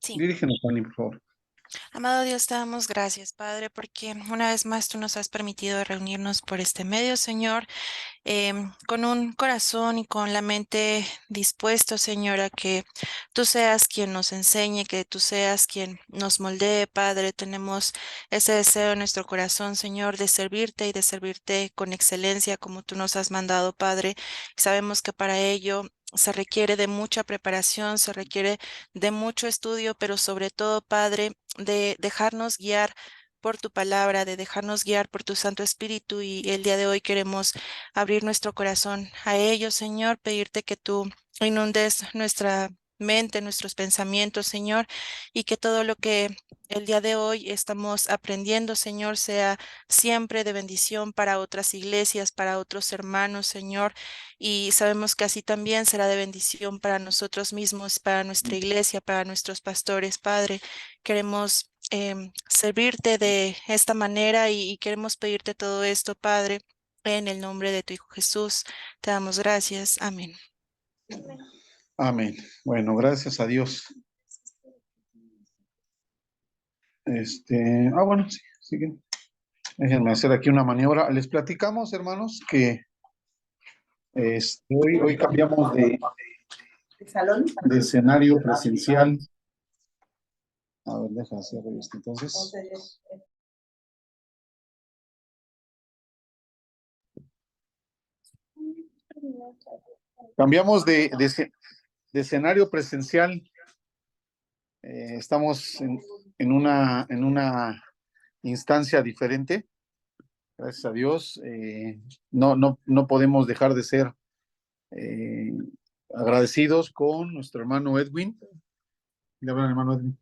Sí, Dirígenos, Fanny, por favor. amado Dios, te damos gracias, Padre, porque una vez más tú nos has permitido reunirnos por este medio, Señor, con un corazón y con la mente dispuesto, Señor, a que tú seas quien nos enseñe, que tú seas quien nos moldee, Padre. Tenemos ese deseo en nuestro corazón, Señor, de servirte y de servirte con excelencia como tú nos has mandado, Padre. Sabemos que para ello se requiere de mucha preparación, se requiere de mucho estudio, pero sobre todo, Padre, de dejarnos guiar por tu palabra, de dejarnos guiar por tu Santo Espíritu, y el día de hoy queremos abrir nuestro corazón a ellos, Señor, pedirte que tú inundes nuestra mente, nuestros pensamientos, Señor, y que todo lo que el día de hoy estamos aprendiendo, Señor, sea siempre de bendición para otras iglesias, para otros hermanos, Señor, y sabemos que así también será de bendición para nosotros mismos, para nuestra iglesia, para nuestros pastores, Padre. Queremos servirte de esta manera y queremos pedirte todo esto, Padre, en el nombre de tu Hijo Jesús. Te damos gracias. Amén. Amén. Bueno, gracias a Dios. Bueno, sí, siguen. Déjenme hacer aquí una maniobra. Les platicamos, hermanos, que hoy cambiamos de escenario presencial. A ver, deja hacer esto entonces. Cambiamos de escenario presencial. Estamos en una instancia diferente. Gracias a Dios. No podemos dejar de ser eh, agradecidos con nuestro hermano Edwin. Le hablan, hermano Edwin.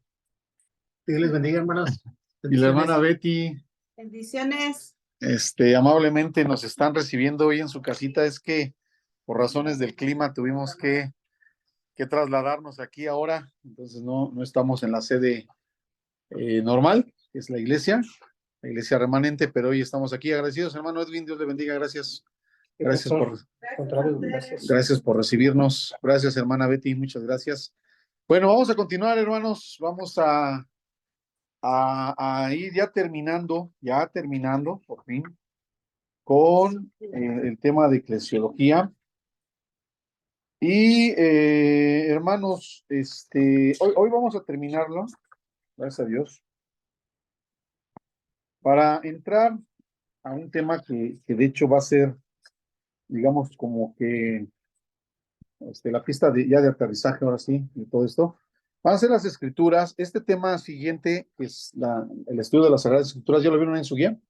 Dios les bendiga, hermanos. Y la hermana Betty. Bendiciones. Amablemente nos están recibiendo hoy en su casita. Es que por razones del clima tuvimos que trasladarnos aquí ahora. Entonces no estamos en la sede normal, que es la iglesia remanente, pero hoy estamos aquí agradecidos. Hermano Edwin, Dios le bendiga. Gracias. Gracias por recibirnos. Gracias, hermana Betty. Muchas gracias. Bueno, vamos a continuar, hermanos. Vamos a ir ya terminando, por fin, con el tema de eclesiología. Y hermanos, hoy vamos a terminarlo, gracias a Dios, para entrar a un tema que de hecho va a ser, digamos, como que la pista ya de aterrizaje, ahora sí, de todo esto. Van a ser las escrituras. Este tema siguiente es el estudio de las Sagradas Escrituras. ¿Ya lo vieron en su guía?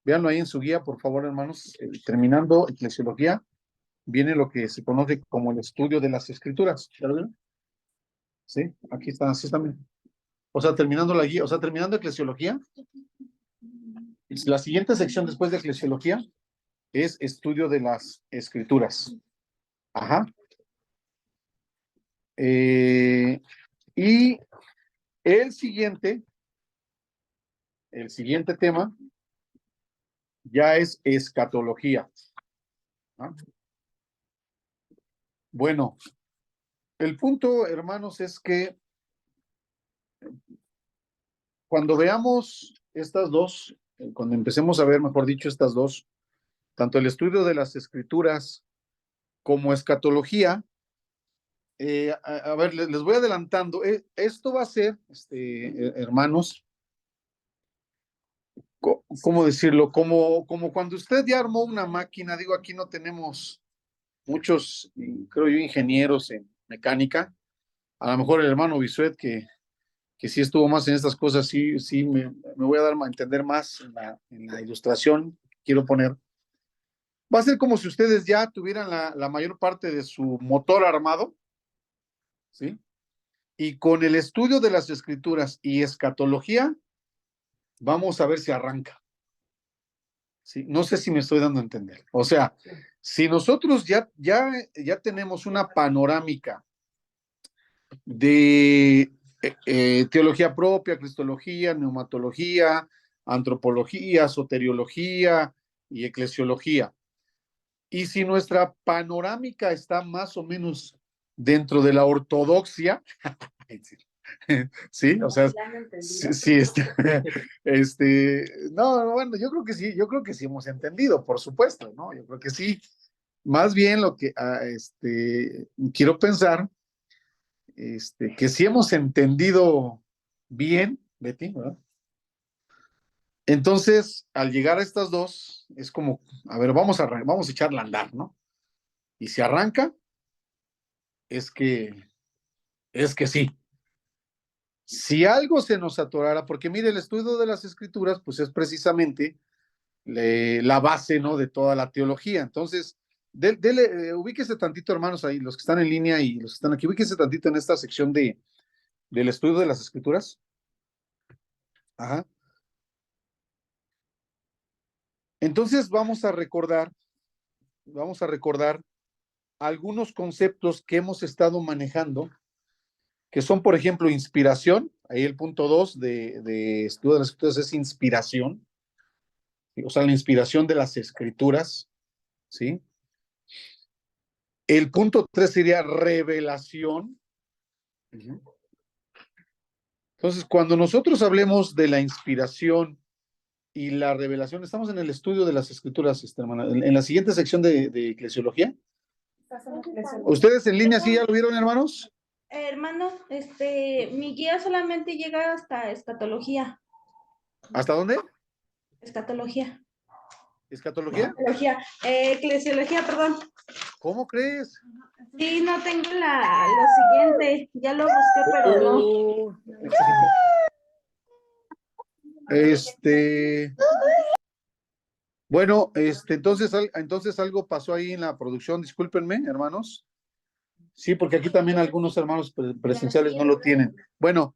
Véanlo ahí en su guía, por favor, hermanos. Terminando eclesiología, viene lo que se conoce como el estudio de las Escrituras. ¿Ya lo vieron? Sí, aquí está, así también. O sea, terminando la guía, o sea, terminando eclesiología. La siguiente sección después de eclesiología es estudio de las Escrituras. Ajá. Y el siguiente tema ya es escatología. ¿Ah? Bueno, el punto, hermanos, es que cuando veamos estas dos, cuando empecemos a ver, mejor dicho, estas dos, tanto el estudio de las escrituras como escatología, a ver, les voy adelantando. Esto va a ser, hermanos, ¿cómo decirlo? Como cuando usted ya armó una máquina, digo, aquí no tenemos muchos, creo yo, ingenieros en mecánica. A lo mejor el hermano Bisuet, que sí estuvo más en estas cosas, sí me voy a dar a entender más en la ilustración que quiero poner. Va a ser como si ustedes ya tuvieran la mayor parte de su motor armado, ¿sí? Y con el estudio de las escrituras y escatología, vamos a ver si arranca. ¿Sí? No sé si me estoy dando a entender. O sea, si nosotros ya tenemos una panorámica de teología propia, cristología, neumatología, antropología, soteriología y eclesiología, y si nuestra panorámica está más o menos dentro de la ortodoxia, Sí, o sea, sí, sí, no, bueno, yo creo que sí hemos entendido, por supuesto, ¿no? Yo creo que sí. Más bien lo que, quiero pensar, que sí hemos entendido bien, Betty, ¿verdad? Entonces, al llegar a estas dos, es como, a ver, vamos a echarla a andar, ¿no? Y si arranca, es que, es que sí. Si algo se nos atorara, porque mire, el estudio de las escrituras, pues es precisamente la base, ¿no? De toda la teología. Entonces, ubíquese tantito, hermanos, ahí, los que están en línea y los que están aquí, ubíquese tantito en esta sección del estudio de las escrituras. Ajá. Entonces, vamos a recordar algunos conceptos que hemos estado manejando, que son, por ejemplo, inspiración. Ahí el punto 2 de estudio de las escrituras es inspiración, ¿sí? O sea, la inspiración de las escrituras, ¿sí? El punto 3 sería revelación. Entonces, cuando nosotros hablemos de la inspiración y la revelación, estamos en el estudio de las escrituras, hermana, en la siguiente sección de eclesiología. ¿Ustedes en línea sí ya lo vieron, hermanos? Hermano, mi guía solamente llega hasta escatología. ¿Hasta dónde? Escatología. ¿Escatología? Eclesiología, perdón. ¿Cómo crees? Sí, no tengo lo siguiente. Ya lo busqué, pero no. Bueno, entonces algo pasó ahí en la producción, discúlpenme, hermanos. Sí, porque aquí también algunos hermanos presenciales no lo tienen. Bueno,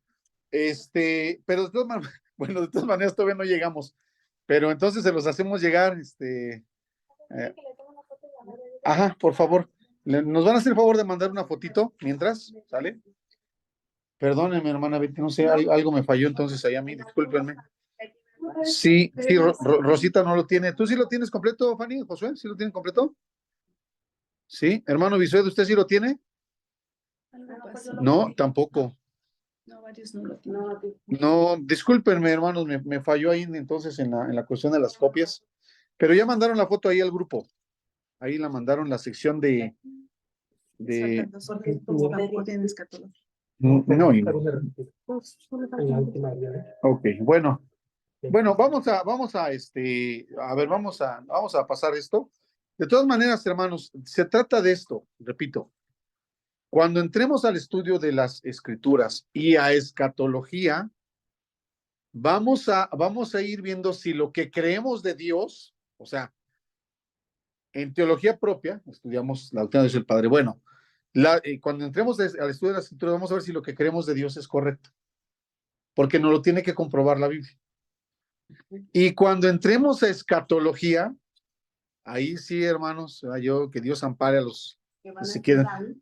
pero de todas maneras, bueno, de todas maneras todavía no llegamos. Pero entonces se los hacemos llegar, ajá, por favor. ¿Nos van a hacer el favor de mandar una fotito mientras? ¿Sale? Perdónenme, hermana Betty, no sé, algo me falló entonces ahí a mí, discúlpenme. Sí, sí, Rosita no lo tiene. ¿Tú sí lo tienes completo, Fanny? Josué, ¿sí lo tienen completo? Sí, hermano Bisuet, ¿usted sí lo tiene? No, tampoco. No, varios no lo tienen. No, discúlpenme, hermanos, me falló ahí entonces en la cuestión de las copias. Pero ya mandaron la foto ahí al grupo. Ahí la mandaron la sección de... No, ok, bueno. Bueno, vamos a pasar esto. De todas maneras, hermanos, se trata de esto, repito. Cuando entremos al estudio de las escrituras y a escatología, vamos a ir viendo si lo que creemos de Dios, o sea, en teología propia, estudiamos la doctrina de Dios el Padre. Bueno, cuando entremos al estudio de las escrituras, vamos a ver si lo que creemos de Dios es correcto, porque nos lo tiene que comprobar la Biblia. Y cuando entremos a escatología, ahí sí, hermanos, que Dios ampare a los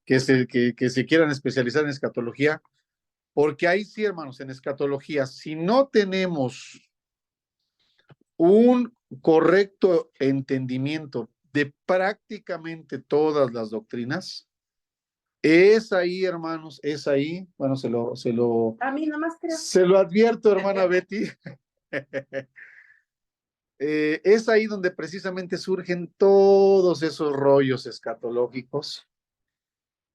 que se quieran especializar en escatología, porque ahí sí, hermanos, en escatología, si no tenemos un correcto entendimiento de prácticamente todas las doctrinas, es ahí, hermanos, es ahí, bueno, A mí nomás creo. se lo advierto, hermana Betty. Es ahí donde precisamente surgen todos esos rollos escatológicos.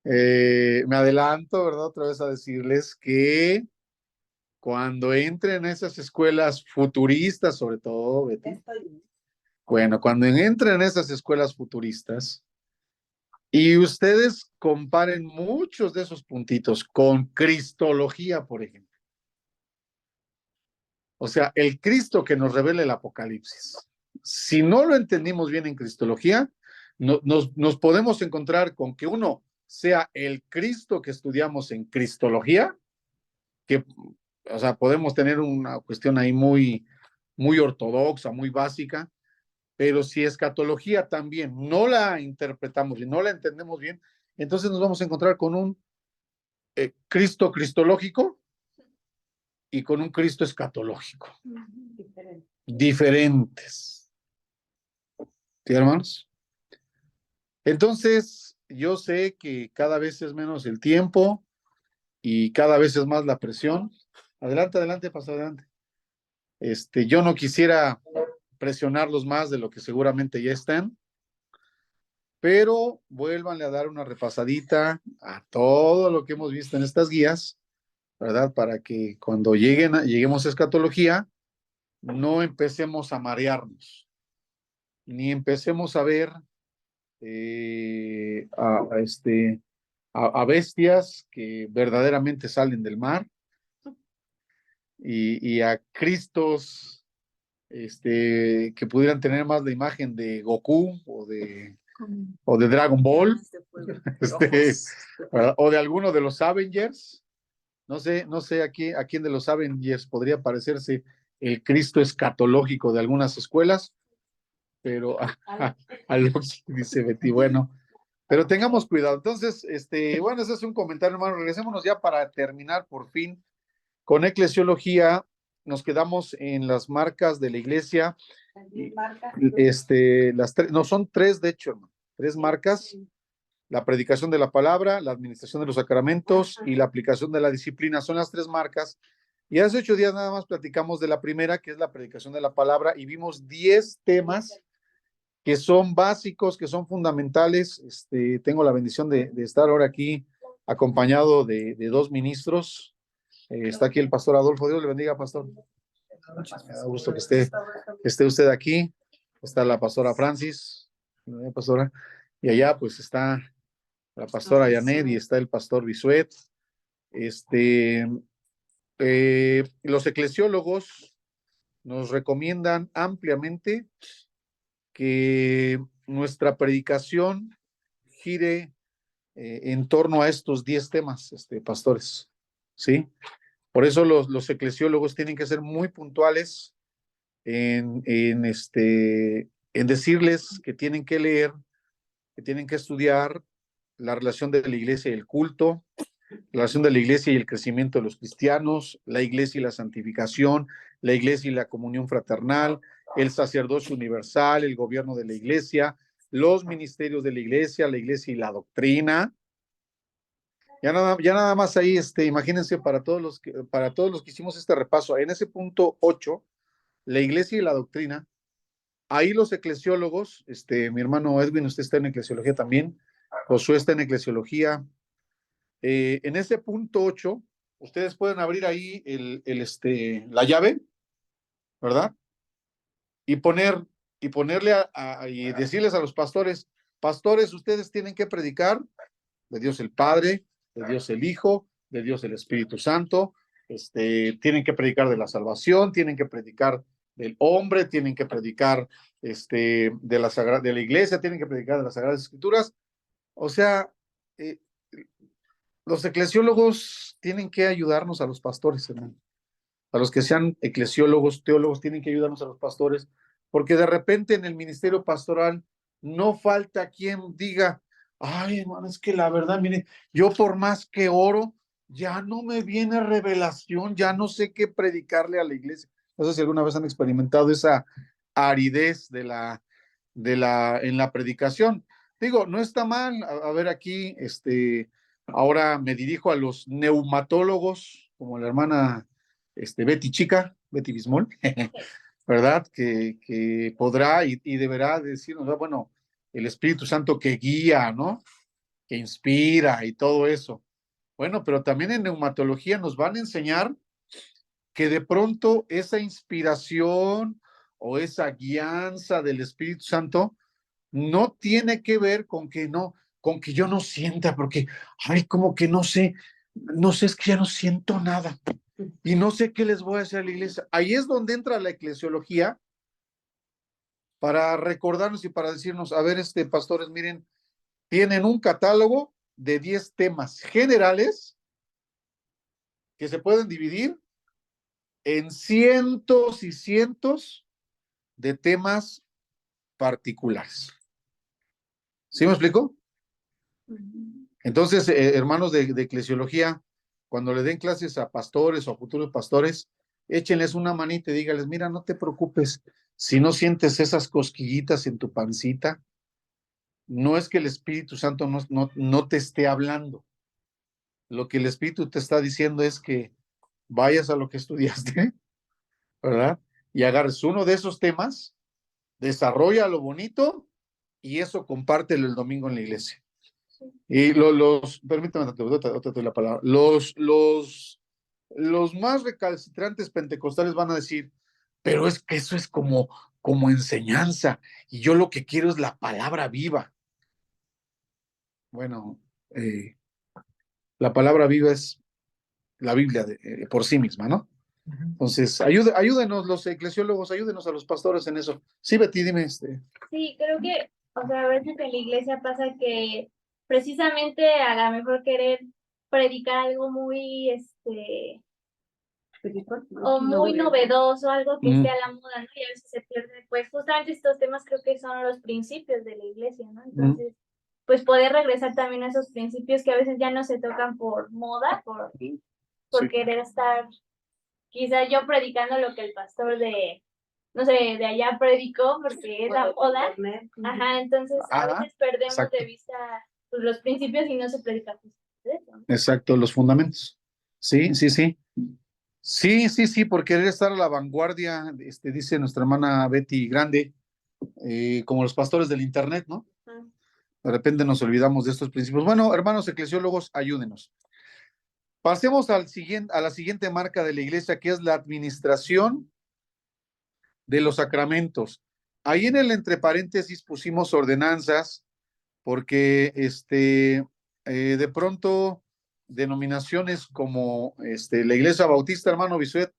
Me adelanto, ¿verdad? Otra vez a decirles que cuando entren a esas escuelas futuristas, sobre todo, Betty, bueno, cuando entren a esas escuelas futuristas y ustedes comparen muchos de esos puntitos con cristología, por ejemplo. O sea, el Cristo que nos revela el Apocalipsis. Si no lo entendimos bien en cristología, nos podemos encontrar con que uno sea el Cristo que estudiamos en cristología, que, o sea, podemos tener una cuestión ahí muy ortodoxa, muy básica, pero si escatología también no la interpretamos y no la entendemos bien, entonces nos vamos a encontrar con un Cristo cristológico y con un Cristo escatológico. Diferentes. ¿Sí, hermanos? Entonces, yo sé que cada vez es menos el tiempo y cada vez es más la presión. Adelante, adelante, pastor, adelante. Yo no quisiera presionarlos más de lo que seguramente ya están, pero vuélvanle a dar una repasadita a todo lo que hemos visto en estas guías, ¿verdad? Para que cuando lleguemos a escatología, no empecemos a marearnos, ni empecemos a ver a bestias que verdaderamente salen del mar y a Cristos que pudieran tener más la imagen de Goku o de Dragon Ball, o de alguno de los Avengers. No sé a quién de los Avengers podría parecerse el Cristo escatológico de algunas escuelas, pero a lo que dice Betty, bueno, pero tengamos cuidado. Entonces, bueno, ese es un comentario, hermano. Regresémonos ya para terminar por fin con eclesiología. Nos quedamos en las marcas de la iglesia. No son tres, de hecho, hermano, tres marcas: la predicación de la palabra, la administración de los sacramentos y la aplicación de la disciplina. Son las tres marcas. Y hace 8 días nada más platicamos de la primera, que es la predicación de la palabra, y vimos 10 temas que son básicos, que son fundamentales. Tengo la bendición de estar ahora aquí acompañado de dos ministros. Está aquí el pastor Adolfo. Dios le bendiga, pastor. Me da gusto que esté usted aquí. Está la pastora Francis, pastora, y allá pues está la pastora Yanet y está el pastor Bisuet. Los eclesiólogos nos recomiendan ampliamente que nuestra predicación gire en torno a estos 10 temas, pastores, ¿sí? Por eso los eclesiólogos tienen que ser muy puntuales en decirles que tienen que leer, que tienen que estudiar la relación de la iglesia y el culto, la relación de la iglesia y el crecimiento de los cristianos, la iglesia y la santificación, la iglesia y la comunión fraternal, el sacerdocio universal, el gobierno de la iglesia, los ministerios de la iglesia y la doctrina. Ya nada más ahí, imagínense para todos los que hicimos este repaso, en ese punto 8, la iglesia y la doctrina. Ahí los eclesiólogos, mi hermano Edwin, usted está en eclesiología también, Josué está en eclesiología. En ese punto 8, ustedes pueden abrir ahí la llave, ¿verdad? Y ponerle y decirles a los pastores: pastores, ustedes tienen que predicar de Dios el Padre, de Dios el Hijo, de Dios el Espíritu Santo. Tienen que predicar de la salvación, tienen que predicar del hombre, tienen que predicar de la iglesia, tienen que predicar de las Sagradas Escrituras. O sea, los eclesiólogos tienen que ayudarnos a los pastores, hermano. A los que sean eclesiólogos, teólogos, tienen que ayudarnos a los pastores, porque de repente en el ministerio pastoral no falta quien diga: ay, hermano, es que la verdad, mire, yo por más que oro, ya no me viene revelación, ya no sé qué predicarle a la iglesia. No sé si alguna vez han experimentado esa aridez en la predicación. Digo, no está mal. A ver, aquí, ahora me dirijo a los neumatólogos, como la hermana Betty Bismol, ¿verdad? Que podrá y deberá decirnos, bueno, el Espíritu Santo que guía, ¿no? Que inspira y todo eso. Bueno, pero también en neumatología nos van a enseñar que de pronto esa inspiración o esa guianza del Espíritu Santo no tiene que ver con que yo no sienta, porque, ay, como que no sé, es que ya no siento nada y no sé qué les voy a hacer a la iglesia. Ahí es donde entra la eclesiología para recordarnos y para decirnos: a ver, pastores, miren, tienen un catálogo de 10 temas generales que se pueden dividir en cientos y cientos de temas particulares. ¿Sí me explico? Entonces, hermanos de eclesiología, cuando le den clases a pastores o a futuros pastores, échenles una manita y dígales: mira, no te preocupes, si no sientes esas cosquillitas en tu pancita, no es que el Espíritu Santo no te esté hablando, lo que el Espíritu te está diciendo es que vayas a lo que estudiaste, ¿verdad? Y agarres uno de esos temas, desarrolla lo bonito y eso compártelo el domingo en la iglesia. Y permítame, otra la palabra, los más recalcitrantes pentecostales van a decir, pero es que eso es como enseñanza, y yo lo que quiero es la palabra viva. Bueno, la palabra viva es la Biblia por sí misma, ¿no? Entonces, ayúdenos los eclesiólogos, ayúdenos a los pastores en eso. Sí, Betty, dime. Sí, creo que, o sea, a veces en la iglesia pasa que precisamente a lo mejor querer predicar algo muy, o muy novedoso, algo que esté a la moda, ¿no? Y a veces se pierde, pues justamente estos temas creo que son los principios de la iglesia, ¿no? Entonces, pues poder regresar también a esos principios que a veces ya no se tocan por moda, por Sí. querer estar, quizá yo predicando lo que el pastor de, no sé, de allá predicó, porque es la moda. Ajá, entonces a veces perdemos Exacto. de vista pues, los principios y no se predica justo de eso, ¿no? Exacto, los fundamentos. Sí, sí, sí. Sí, sí, sí, por querer estar a la vanguardia, dice nuestra hermana Betty Grande, como los pastores del internet, ¿no? De repente nos olvidamos de estos principios. Bueno, hermanos eclesiólogos, ayúdenos. Pasemos a la siguiente marca de la iglesia, que es la administración de los sacramentos. Ahí en el entre paréntesis pusimos ordenanzas, porque de pronto denominaciones como la iglesia bautista, hermano Bisuet,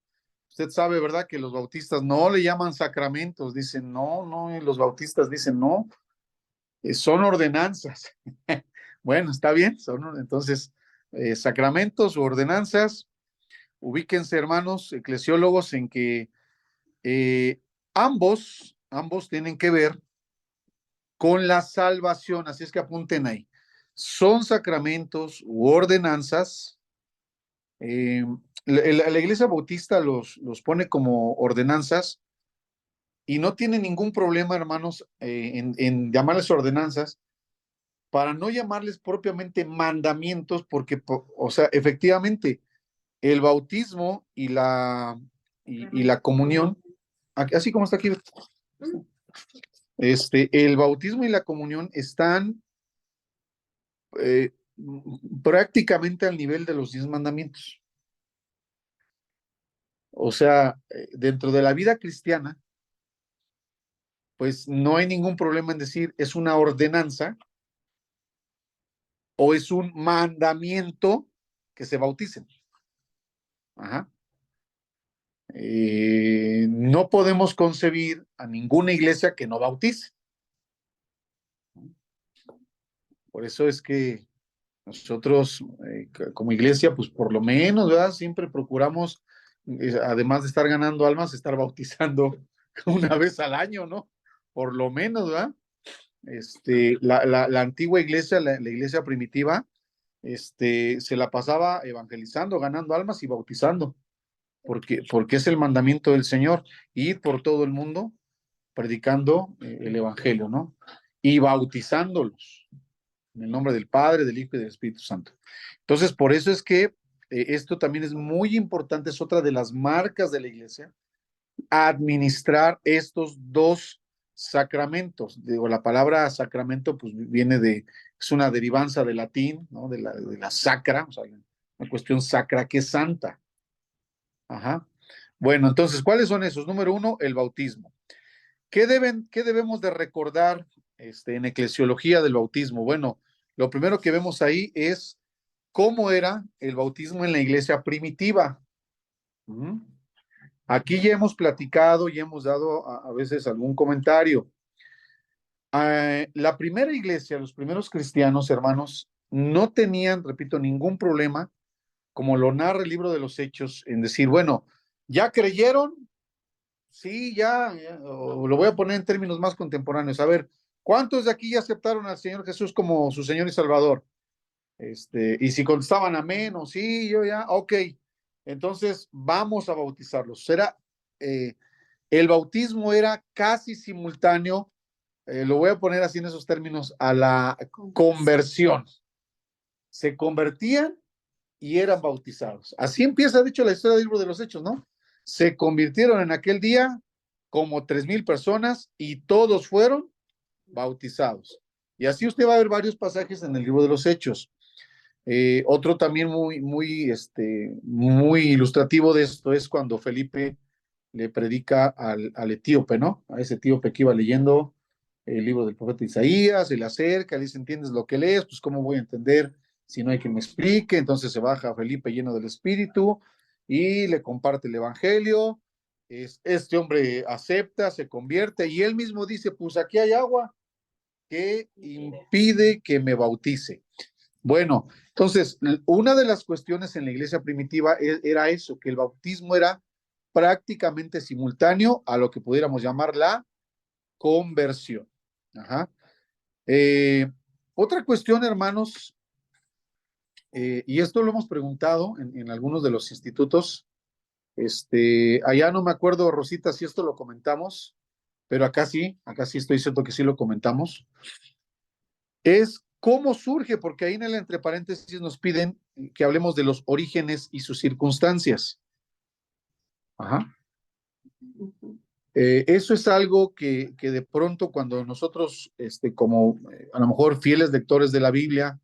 usted sabe, ¿verdad? Que los bautistas no le llaman sacramentos, dicen no, no, y los bautistas dicen no, son ordenanzas. Bueno, está bien, entonces, sacramentos o ordenanzas, ubíquense, hermanos eclesiólogos, en que ambos tienen que ver con la salvación, así es que apunten ahí. Son sacramentos u ordenanzas. La iglesia bautista los pone como ordenanzas y no tiene ningún problema, hermanos, en llamarles ordenanzas, para no llamarles propiamente mandamientos, porque, o sea, efectivamente, el bautismo y la comunión, así como está aquí, el bautismo y la comunión están eh, prácticamente al nivel de los 10 mandamientos. O sea, dentro de la vida cristiana, pues no hay ningún problema en decir es una ordenanza o es un mandamiento que se bauticen. Ajá. No podemos concebir a ninguna iglesia que no bautice. Por eso es que nosotros, como iglesia, pues por lo menos, ¿verdad? Siempre procuramos, además de estar ganando almas, estar bautizando una vez al año, ¿no? Por lo menos, ¿verdad? La antigua iglesia, la iglesia primitiva, se la pasaba evangelizando, ganando almas y bautizando, porque es el mandamiento del Señor, ir por todo el mundo predicando el evangelio, ¿no? Y bautizándolos en el nombre del Padre, del Hijo y del Espíritu Santo. Entonces, por eso es que esto también es muy importante, es otra de las marcas de la iglesia, administrar estos dos sacramentos. Digo, la palabra sacramento pues es una derivanza del latín, ¿no? De la sacra, o sea, una cuestión sacra que es santa. Ajá. Bueno, entonces, ¿cuáles son esos? Número uno, el bautismo. ¿Qué debemos de recordar en eclesiología del bautismo? Bueno, lo primero que vemos ahí es cómo era el bautismo en la iglesia primitiva. Aquí ya hemos platicado y hemos dado a veces algún comentario. La primera iglesia, los primeros cristianos, hermanos, no tenían, repito, ningún problema, como lo narra el libro de los Hechos, en decir, bueno, ¿ya creyeron? Sí, ya, lo voy a poner en términos más contemporáneos. A ver, ¿cuántos de aquí ya aceptaron al Señor Jesús como su Señor y Salvador? Y si contestaban amén o sí, yo ya, ok. Entonces vamos a bautizarlos. El bautismo era casi simultáneo, lo voy a poner así en esos términos, a la conversión. Se convertían y eran bautizados. Así empieza, de hecho, la historia del libro de los Hechos, ¿no? Se convirtieron en aquel día como 3,000 personas y todos fueron bautizados. Y así usted va a ver varios pasajes en el libro de los Hechos. Otro también muy ilustrativo de esto es cuando Felipe le predica al etíope, ¿no? A ese etíope que iba leyendo el libro del profeta Isaías, se le acerca, le dice, ¿entiendes lo que lees? Pues ¿cómo voy a entender si no hay quien me explique? Entonces se baja Felipe lleno del Espíritu y le comparte el Evangelio. Este hombre acepta, se convierte y él mismo dice, pues aquí hay agua que impide que me bautice. Bueno, entonces, una de las cuestiones en la iglesia primitiva era eso, que el bautismo era prácticamente simultáneo a lo que pudiéramos llamar la conversión. Ajá. Otra cuestión, hermanos, y esto lo hemos preguntado en algunos de los institutos, allá no me acuerdo, Rosita, si esto lo comentamos, pero acá sí estoy cierto que sí lo comentamos, es cómo surge, porque ahí en el entre paréntesis nos piden que hablemos de los orígenes y sus circunstancias. Ajá. Eso es algo que de pronto cuando nosotros, como a lo mejor fieles lectores de la Biblia,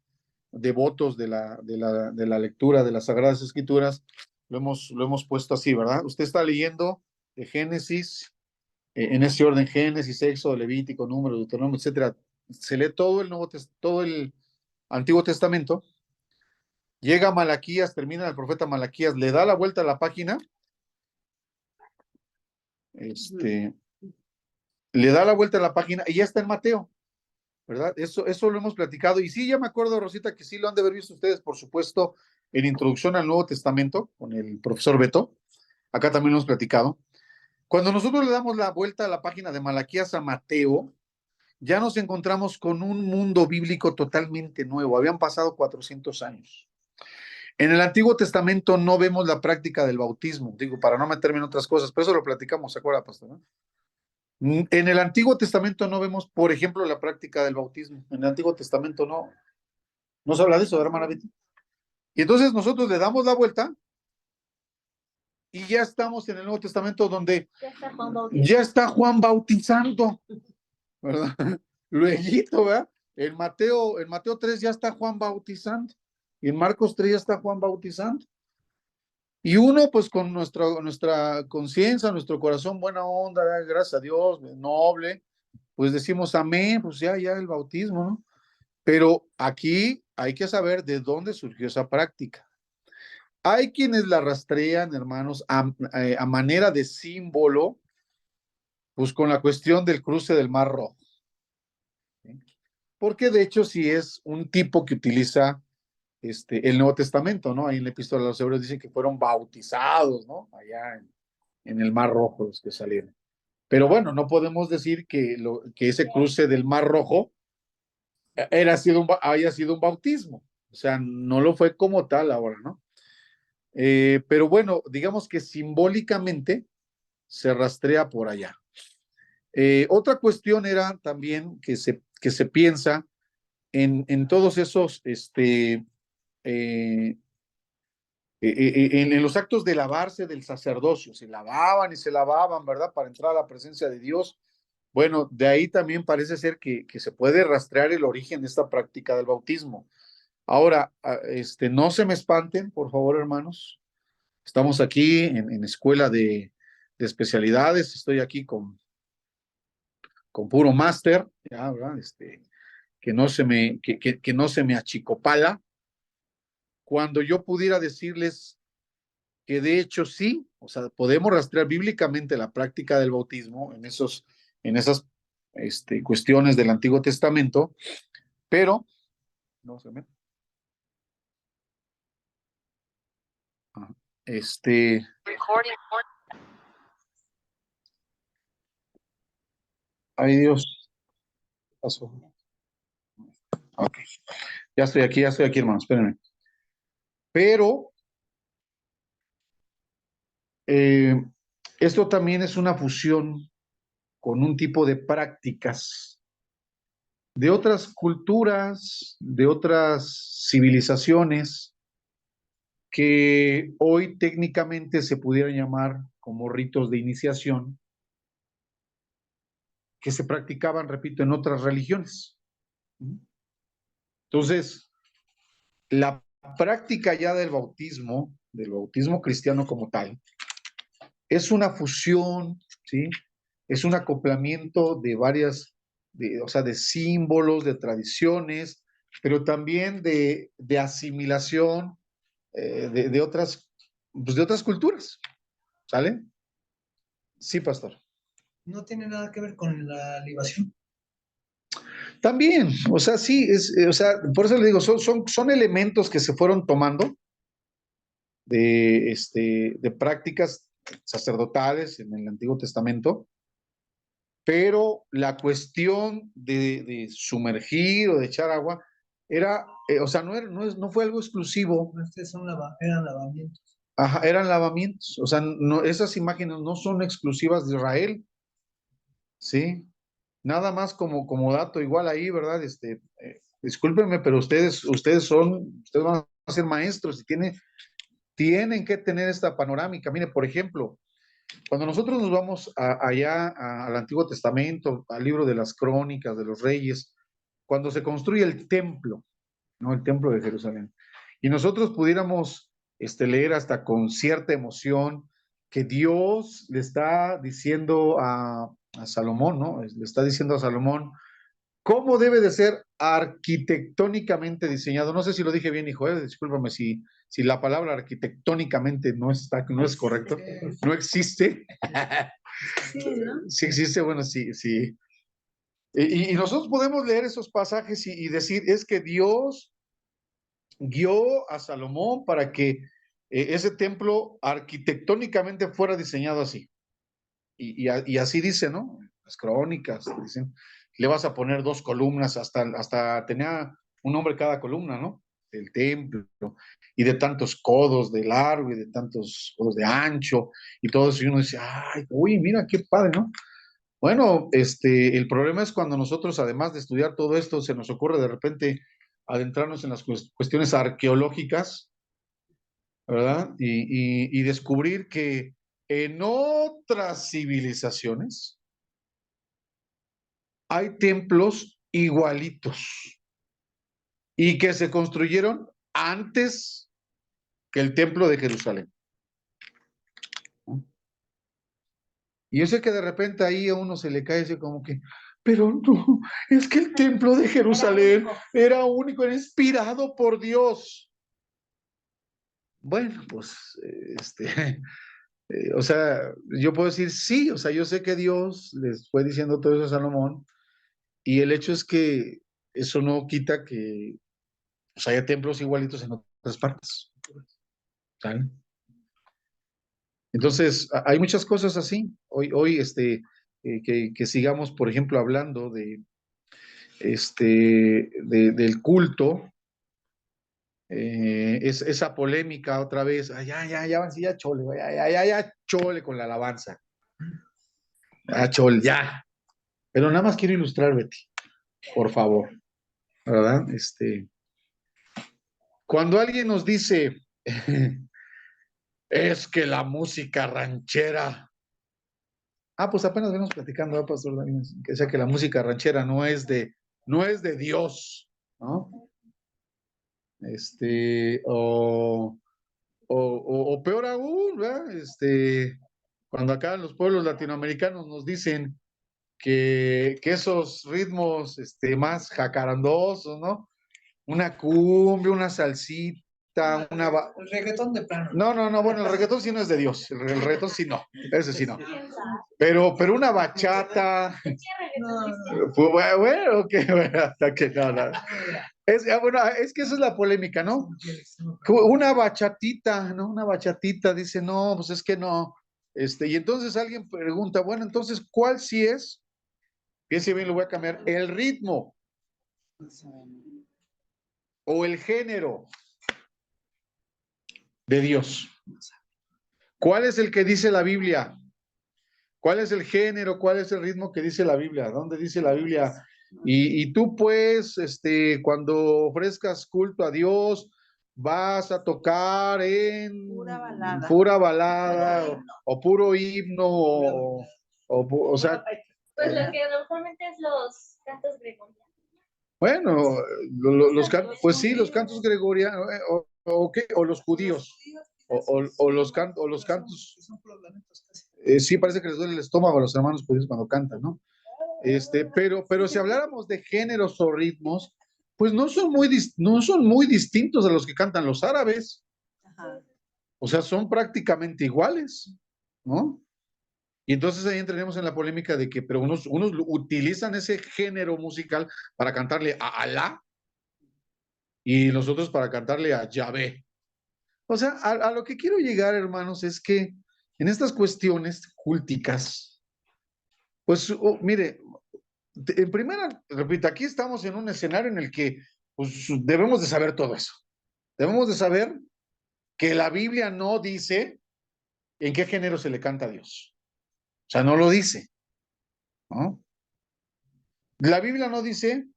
devotos de la lectura de las Sagradas Escrituras, lo hemos puesto así, ¿verdad? Usted está leyendo de Génesis, en ese orden, Génesis, Éxodo, Levítico, Número, Deuteronomio, etcétera. Se lee todo el Antiguo Testamento, llega Malaquías, termina el profeta Malaquías, le da la vuelta a la página, le da la vuelta a la página y ya está en Mateo, ¿verdad? Eso lo hemos platicado. Y sí, ya me acuerdo, Rosita, que sí lo han de haber visto ustedes, por supuesto, en Introducción al Nuevo Testamento, con el profesor Beto. Acá también lo hemos platicado. Cuando nosotros le damos la vuelta a la página de Malaquías a Mateo, ya nos encontramos con un mundo bíblico totalmente nuevo. Habían pasado 400 años. En el Antiguo Testamento no vemos la práctica del bautismo, digo, para no meterme en otras cosas, pero eso lo platicamos, ¿se acuerda, pastor? ¿No? En el Antiguo Testamento no vemos, por ejemplo, la práctica del bautismo. En el Antiguo Testamento no se habla de eso, hermana Betty. Y entonces nosotros le damos la vuelta y ya estamos en el Nuevo Testamento donde ya está Juan bautizando, ¿verdad? Luego, ¿verdad? En Mateo 3 ya está Juan bautizando. Y en Marcos 3 ya está Juan bautizando. Y uno, pues con nuestra conciencia, nuestro corazón, buena onda, gracias a Dios, noble, pues decimos amén, pues ya el bautismo, ¿no? Pero aquí hay que saber de dónde surgió esa práctica. Hay quienes la rastrean, hermanos, a manera de símbolo, pues con la cuestión del cruce del Mar Rojo. ¿Sí? Porque de hecho sí es un tipo que utiliza el Nuevo Testamento, ¿no? Ahí en la Epístola a los Hebreos dice que fueron bautizados, ¿no? Allá en el Mar Rojo los que salieron. Pero bueno, no podemos decir que ese cruce del Mar Rojo haya sido un bautismo. O sea, no lo fue como tal ahora, ¿no? Pero bueno, digamos que simbólicamente se rastrea por allá. Otra cuestión era también que se piensa en todos esos, en los actos de lavarse del sacerdocio, se lavaban y se lavaban, ¿verdad? Para entrar a la presencia de Dios. Bueno, de ahí también parece ser que se puede rastrear el origen de esta práctica del bautismo. Ahora, no se me espanten, por favor, hermanos. Estamos aquí en escuela de especialidades. Estoy aquí con puro máster, ya, ¿verdad? Que no se me achicopala. Cuando yo pudiera decirles que de hecho sí, o sea, podemos rastrear bíblicamente la práctica del bautismo en esas cuestiones del Antiguo Testamento, pero no se me. Este. Ay, Dios. ¿Qué pasó? Ok. Ya estoy aquí, hermano, espérenme. Pero esto también es una fusión con un tipo de prácticas de otras culturas, de otras civilizaciones, que hoy técnicamente se pudieran llamar como ritos de iniciación, que se practicaban, repito, en otras religiones. Entonces, la práctica ya del bautismo cristiano como tal, es una fusión, ¿sí? Es un acoplamiento de varias, o sea, de símbolos, de tradiciones, pero también de asimilación de otras, pues de otras culturas, ¿sale? Sí, pastor. No tiene nada que ver con la libación. También, o sea, sí, o sea, por eso le digo, son elementos que se fueron tomando de prácticas sacerdotales en el Antiguo Testamento, pero la cuestión de sumergir o de echar agua era, o sea, no fue algo exclusivo. Estos eran lavamientos. Ajá, eran lavamientos, o sea, no, esas imágenes no son exclusivas de Israel, ¿sí? Nada más como dato, igual ahí, ¿verdad? Discúlpenme, pero ustedes van a ser maestros y tienen que tener esta panorámica. Mire, por ejemplo, cuando nosotros nos vamos allá al Antiguo Testamento, al libro de las Crónicas de los Reyes, cuando se construye el templo, ¿no? El templo de Jerusalén, y nosotros pudiéramos leer hasta con cierta emoción que Dios le está diciendo a Salomón, ¿no? Le está diciendo a Salomón cómo debe de ser arquitectónicamente diseñado. No sé si lo dije bien, hijo, discúlpame si la palabra arquitectónicamente no es correcto, no existe. Sí, ¿no? Sí existe, bueno, sí, sí. Y nosotros podemos leer esos pasajes y decir, es que Dios guió a Salomón para que ese templo arquitectónicamente fuera diseñado así. Y así dice, ¿no? Las crónicas dicen, le vas a poner 2 columnas, hasta tenía un nombre cada columna, ¿no? Del templo, y de tantos codos de largo y de tantos codos de ancho, y todo eso, y uno dice, ay, uy, mira, qué padre, ¿no? Bueno, el problema es cuando nosotros, además de estudiar todo esto, se nos ocurre de repente adentrarnos en las cuestiones arqueológicas, ¿verdad? Y descubrir que en otras civilizaciones hay templos igualitos y que se construyeron antes que el templo de Jerusalén. Y yo sé que de repente ahí a uno se le cae así como que, pero no, es que el templo de Jerusalén era único, era inspirado por Dios. Bueno, pues, o sea, yo puedo decir sí, o sea, yo sé que Dios les fue diciendo todo eso a Salomón, y el hecho es que eso no quita que pues, haya templos igualitos en otras partes. ¿Sale? Entonces, hay muchas cosas así. Hoy que sigamos, por ejemplo, hablando del culto, esa polémica otra vez, ya, chole, ya, chole con la alabanza. Ya, chole, ya. Pero nada más quiero ilustrar, Betty, por favor, ¿verdad? Cuando alguien nos dice, es que la música ranchera, pues apenas venimos platicando, ¿verdad, Pastor Daniel? Que sea que la música ranchera no es de Dios, ¿no? O peor aún, ¿verdad? Cuando acá en los pueblos latinoamericanos nos dicen que esos ritmos más jacarandosos, ¿no? Una cumbia, una salsita, El reggaetón de plano. No, bueno, el reggaetón sí no es de Dios, el reggaetón sí no, ese sí no. Pero una bachata, pues bueno, ok, bueno, hasta que no. Es que esa es la polémica, ¿no? Una bachatita, ¿no? Una bachatita, dice, no, pues es que no. Y entonces alguien pregunta, bueno, entonces, ¿cuál sí es? Fíjense bien, lo voy a cambiar. El ritmo o el género de Dios. ¿Cuál es el que dice la Biblia? ¿Cuál es el género? ¿Cuál es el ritmo que dice la Biblia? ¿Dónde dice la Biblia? Y tú pues, cuando ofrezcas culto a Dios, vas a tocar en Pura balada. pura balada o puro himno o sea, Pues lo que normalmente es los cantos gregorianos. bueno, pues sí, los cantos gregorianos o los judíos o los cantos. Sí, parece que les duele el estómago a los hermanos judíos cuando cantan, ¿no? Pero si habláramos de géneros o ritmos, pues no son muy distintos a los que cantan los árabes. Ajá. O sea, son prácticamente iguales, ¿no? Y entonces ahí entraremos en la polémica de que, pero unos utilizan ese género musical para cantarle a Alá y los otros para cantarle a Yahvé. O sea, a lo que quiero llegar, hermanos, es que en estas cuestiones culticas, pues, mire, en primera, repito, aquí estamos en un escenario en el que pues, debemos de saber todo eso. Debemos de saber que la Biblia no dice en qué género se le canta a Dios. O sea, no lo dice, ¿no? La Biblia no dice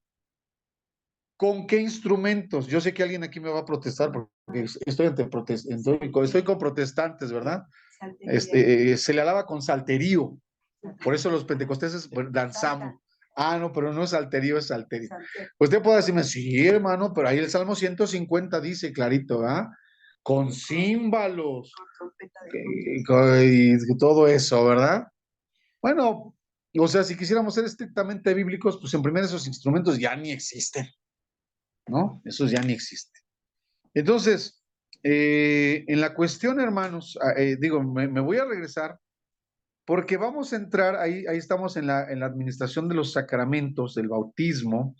con qué instrumentos. Yo sé que alguien aquí me va a protestar porque estoy con protestantes, ¿verdad? Se le alaba con salterio. Por eso los pentecosteses danzamos. Ah, no, pero no es salterio, es salterio. Usted puede decirme, sí, hermano, pero ahí el Salmo 150 dice clarito, ¿verdad? Con címbalos y todo eso, ¿verdad? Bueno, o sea, si quisiéramos ser estrictamente bíblicos, pues en primer esos instrumentos ya ni existen, ¿no? Esos ya ni existen. Entonces, en la cuestión, hermanos, digo, me voy a regresar porque vamos a entrar, ahí estamos en la administración de los sacramentos, del bautismo,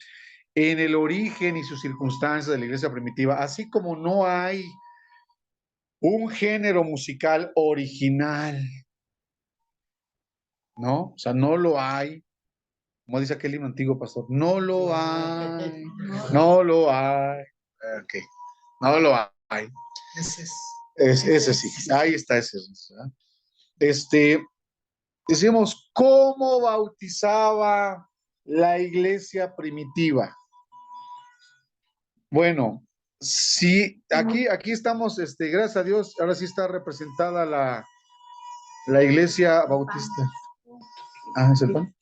en el origen y sus circunstancias de la iglesia primitiva, así como no hay un género musical original, ¿no? O sea, no lo hay. Como dice aquel himno antiguo, pastor, no lo hay, no lo hay. Ok, no lo hay. Ese sí, ahí está ese. Decimos, ¿cómo bautizaba la iglesia primitiva? Bueno, sí, aquí estamos, gracias a Dios, ahora sí está representada la iglesia bautista. Ah, ¿es el pan?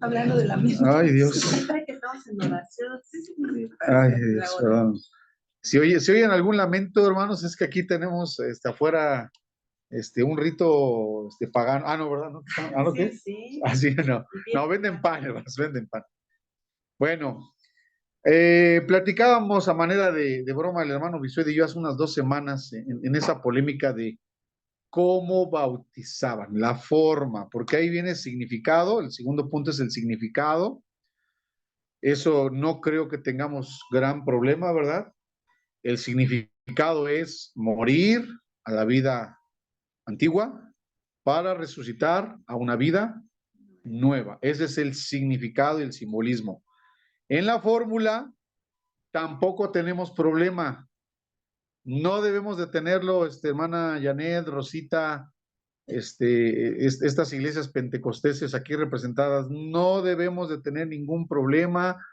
Hablando de la misma. Ay, Dios. Que estamos en oración. Ay, Dios, perdón. Si oyen algún lamento, hermanos, es que aquí tenemos afuera un rito pagano. Ah, no, ¿verdad? ¿No? ¿Ah, no qué? Sí. Ah, sí, no. No, venden pan, hermanos, venden pan. Bueno, platicábamos a manera de broma el hermano Bisuet y yo hace unas 2 semanas en esa polémica de cómo bautizaban, la forma, porque ahí viene el significado, el segundo punto es el significado. Eso no creo que tengamos gran problema, ¿verdad? El significado es morir a la vida antigua para resucitar a una vida nueva. Ese es el significado y el simbolismo. En la fórmula tampoco tenemos problema. No debemos de tenerlo, hermana Janet, Rosita, estas iglesias pentecosteses aquí representadas, no debemos de tener ningún problema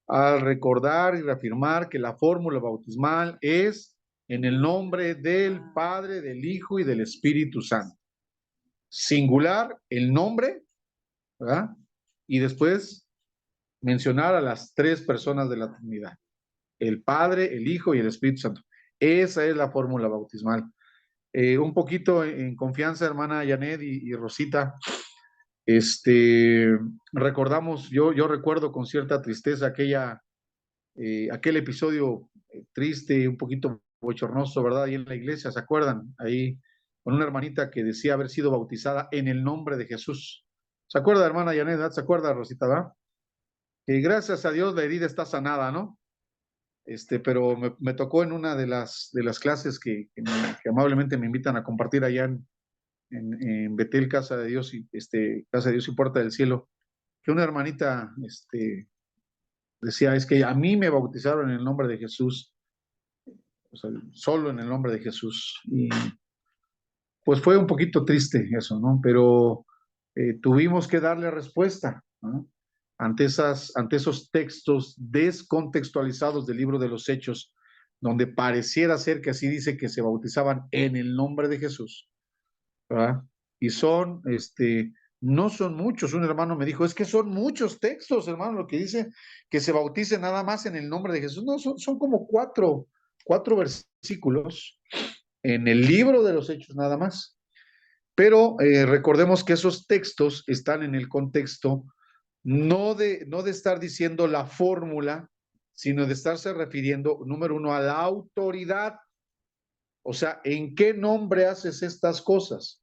al recordar y reafirmar que la fórmula bautismal es en el nombre del Padre, del Hijo y del Espíritu Santo. Singular, el nombre, ¿verdad? Y después mencionar a las 3 personas de la Trinidad, el Padre, el Hijo y el Espíritu Santo. Esa es la fórmula bautismal. Un poquito en confianza, hermana Janet y Rosita, recordamos, yo recuerdo con cierta tristeza aquel episodio triste, un poquito bochornoso, ¿verdad? Ahí en la iglesia, ¿se acuerdan? Ahí con una hermanita que decía haber sido bautizada en el nombre de Jesús. ¿Se acuerda, hermana Janet? ¿Se acuerda, Rosita, verdad? Que gracias a Dios la herida está sanada, ¿no? Pero me tocó en una de las clases que amablemente me invitan a compartir allá en Betel, Casa de Dios y Casa de Dios y Puerta del Cielo, que una hermanita decía, es que a mí me bautizaron en el nombre de Jesús, o sea, solo en el nombre de Jesús. Y pues fue un poquito triste eso, ¿no? Pero tuvimos que darle respuesta, ¿no? Ante esos textos descontextualizados del libro de los Hechos, donde pareciera ser que así dice que se bautizaban en el nombre de Jesús, ¿verdad? Y son, no son muchos. Un hermano me dijo, es que son muchos textos, hermano, lo que dice que se bautice nada más en el nombre de Jesús. No, son como cuatro versículos en el libro de los Hechos nada más. Pero recordemos que esos textos están en el contexto no de estar diciendo la fórmula, sino de estarse refiriendo, número uno, a la autoridad. O sea, ¿en qué nombre haces estas cosas?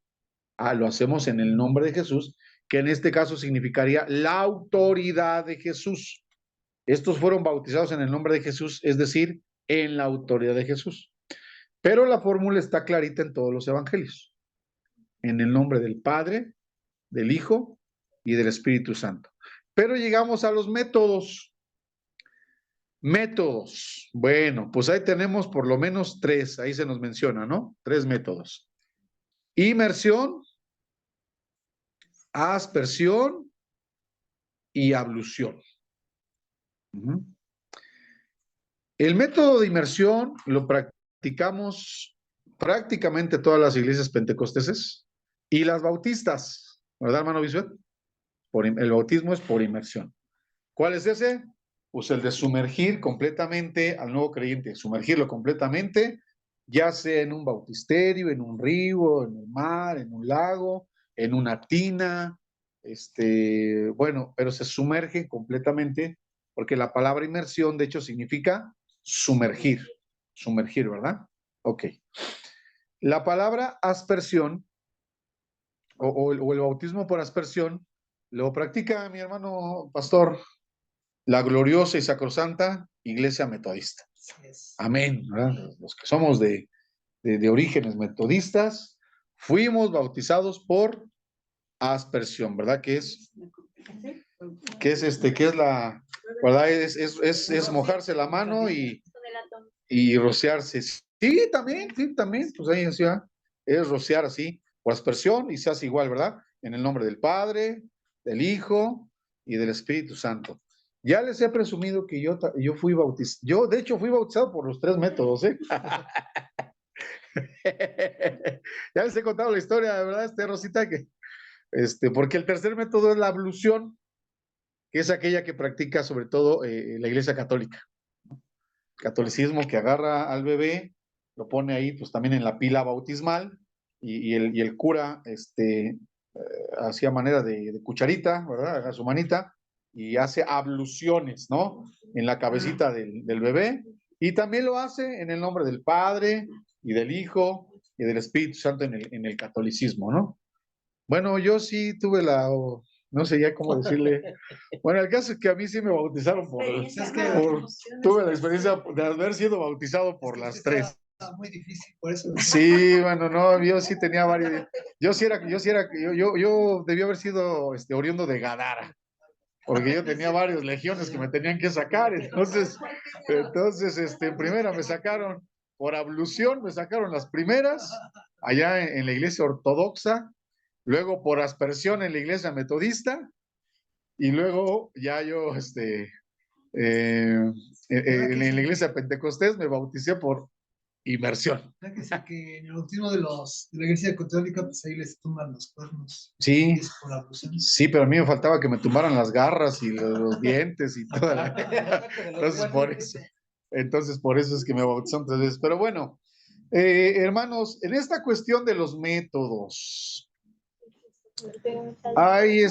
Lo hacemos en el nombre de Jesús, que en este caso significaría la autoridad de Jesús. Estos fueron bautizados en el nombre de Jesús, es decir, en la autoridad de Jesús. Pero la fórmula está clarita en todos los evangelios. En el nombre del Padre, del Hijo y del Espíritu Santo. Pero llegamos a los métodos. Métodos. Bueno, pues ahí tenemos por lo menos 3, ahí se nos menciona, ¿no? 3 métodos. Inmersión, aspersión y ablución. El método de inmersión lo practicamos prácticamente todas las iglesias pentecosteses y las bautistas, ¿verdad, hermano Bisuet? El bautismo es por inmersión. ¿Cuál es ese? Pues el de sumergir completamente al nuevo creyente, sumergirlo completamente, ya sea en un bautisterio, en un río, en el mar, en un lago, en una tina, bueno, pero se sumerge completamente, porque la palabra inmersión, de hecho, significa sumergir, ¿verdad? Ok. La palabra aspersión, o el bautismo por aspersión, lo practica mi hermano pastor, la gloriosa y sacrosanta Iglesia Metodista. Amén, ¿verdad? Los que somos de orígenes metodistas, fuimos bautizados por aspersión, ¿verdad? Que es la, ¿verdad? Es mojarse la mano y rociarse. Sí, también, pues ahí es rociar así, por aspersión, y se hace igual, ¿verdad? En el nombre del Padre, del Hijo y del Espíritu Santo. Ya les he presumido que yo fui bautizado. Yo, de hecho, fui bautizado por los 3 métodos, ¿eh? Ya les he contado la historia, de verdad, Rosita, que porque el tercer método es la ablución, que es aquella que practica sobre todo la Iglesia Católica. Catolicismo que agarra al bebé, lo pone ahí, pues también en la pila bautismal, y el cura, hacía manera de cucharita, ¿verdad? A su manita, y hace abluciones, ¿no? En la cabecita del bebé, y también lo hace en el nombre del Padre, y del Hijo, y del Espíritu Santo en el catolicismo, ¿no? Bueno, yo sí tuve no sé ya cómo decirle. Bueno, el caso es que a mí sí me bautizaron tuve la experiencia de haber sido bautizado por las 3. Muy difícil, por eso. Sí, bueno, no, yo sí tenía varios. Yo debía haber sido oriundo de Gadara, porque yo tenía varias legiones que me tenían que sacar. Entonces, en primera me sacaron por ablución, me sacaron las primeras allá en la iglesia ortodoxa, luego por aspersión en la iglesia metodista, y luego ya yo, en la iglesia pentecostés me bauticé por inmersión. Que en el bautismo de la iglesia católica, pues ahí les tumban los cuernos. Sí, Por la ablución. sí, pero a mí me faltaba que me tumbaran las garras y los dientes y toda la... Entonces, por eso es que me bautizaron 3 veces. Pero bueno, hermanos, en esta cuestión de los métodos, ahí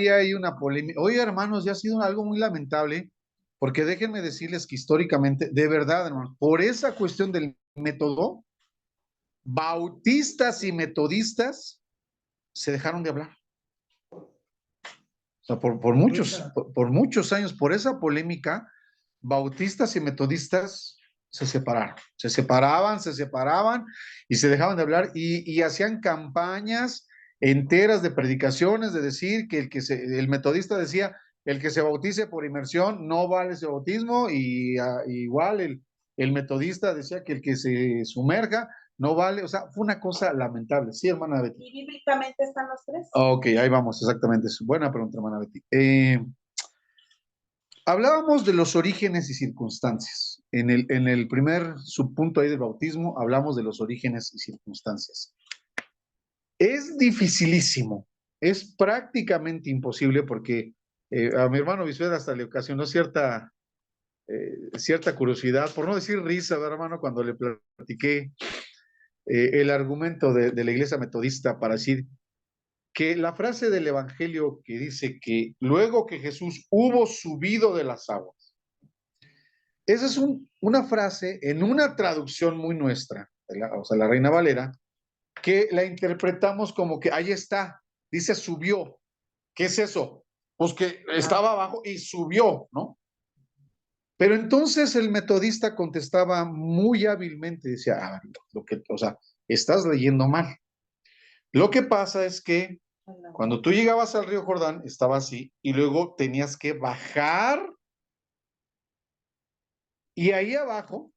hay una polémica. Oye, hermanos, ya ha sido algo muy lamentable, porque déjenme decirles que históricamente, de verdad, hermanos, por esa cuestión del método, bautistas y metodistas se dejaron de hablar. O sea, por muchos años, por esa polémica, bautistas y metodistas se separaron. Se separaban y se dejaban de hablar y hacían campañas enteras de predicaciones, de decir que el metodista decía, el que se bautice por inmersión no vale ese bautismo, y igual el metodista decía que el que se sumerja no vale. O sea, fue una cosa lamentable. Sí, hermana Betty. ¿Y bíblicamente están los 3? Ok, ahí vamos, exactamente. Buena pregunta, hermana Betty. hablábamos de los orígenes y circunstancias. En el primer subpunto ahí del bautismo, hablamos de los orígenes y circunstancias. Es dificilísimo, es prácticamente imposible porque a mi hermano Bisuet hasta le ocasionó cierta curiosidad, por no decir risa, ¿verdad, hermano? Cuando le platiqué el argumento de la iglesia metodista para decir que la frase del evangelio que dice que luego que Jesús hubo subido de las aguas, esa es una frase en una traducción muy nuestra, o sea, la Reina Valera, que la interpretamos como que ahí está, dice subió. ¿Qué es eso? Pues que estaba abajo y subió, ¿no? Pero entonces el metodista contestaba muy hábilmente, decía, o sea, estás leyendo mal. Lo que pasa es que cuando tú llegabas al río Jordán, estaba así, y luego tenías que bajar, y ahí abajo,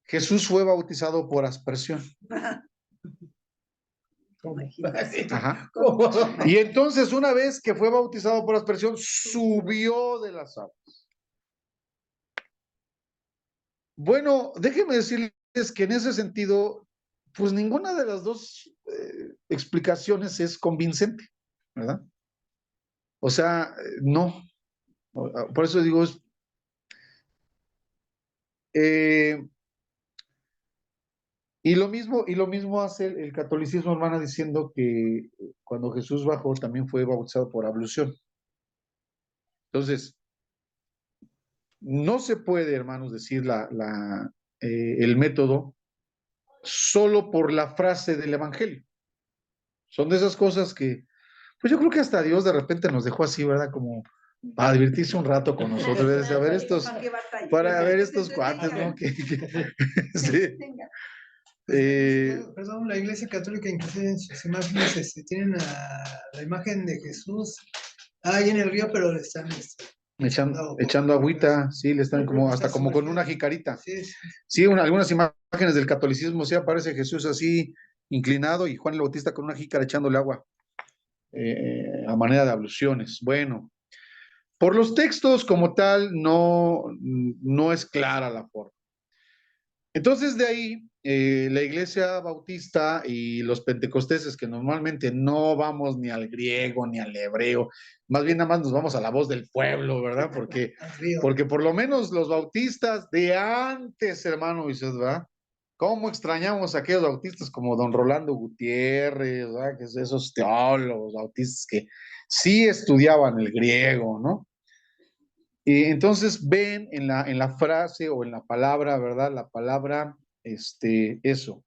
Jesús fue bautizado por aspersión. Ajá. Y entonces, una vez que fue bautizado por aspersión, subió de las aguas. Bueno, déjenme decirles que en ese sentido, pues ninguna de las dos explicaciones es convincente, ¿verdad? O sea, no. Por eso digo, y lo mismo hace el catolicismo, hermana, diciendo que cuando Jesús bajó también fue bautizado por ablución. Entonces, no se puede, hermanos, decir el método solo por la frase del evangelio. Son de esas cosas que, pues yo creo que hasta Dios de repente nos dejó así, ¿verdad? Como para divertirse un rato con nosotros, ¿verdad? Para ver estos cuates, ¿no? Sí. Perdón, la Iglesia Católica inclusive en sus imágenes tienen la imagen de Jesús ahí en el río, pero le están echando agüita, sí, le están como hasta como con una jicarita. Sí, sí. Sí, algunas imágenes del catolicismo, sí aparece Jesús así inclinado y Juan el Bautista con una jícara echándole agua a manera de abluciones. Bueno, por los textos como tal no es clara la forma. Entonces de ahí la iglesia bautista y los pentecosteses, que normalmente no vamos ni al griego ni al hebreo, más bien nada más nos vamos a la voz del pueblo, ¿verdad? Porque por lo menos los bautistas de antes, hermano Vicente, ¿verdad? ¿Cómo extrañamos a aquellos bautistas como don Rolando Gutiérrez, ¿verdad? Que esos teólogos bautistas que sí estudiaban el griego, ¿no? Entonces ven en la frase o en la palabra, ¿verdad? La palabra, eso,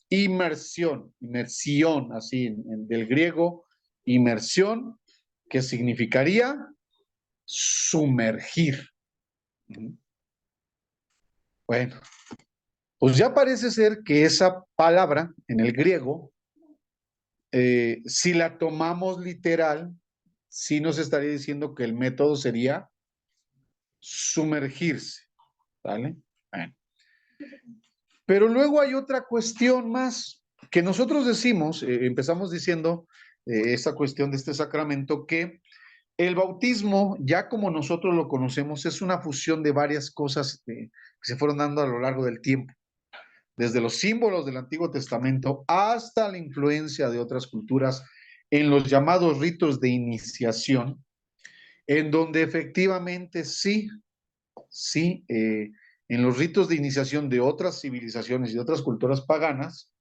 inmersión, así, del griego, inmersión, que significaría sumergir. Bueno, pues ya parece ser que esa palabra en el griego, si la tomamos literal, sí nos estaría diciendo que el método sería sumergirse, ¿vale? Bueno. Pero luego hay otra cuestión más que nosotros decimos, empezamos diciendo esa cuestión de este sacramento, que el bautismo, ya como nosotros lo conocemos, es una fusión de varias cosas que se fueron dando a lo largo del tiempo, desde los símbolos del Antiguo Testamento hasta la influencia de otras culturas en los llamados ritos de iniciación, en donde efectivamente sí, en los ritos de iniciación de otras civilizaciones y de otras culturas paganas,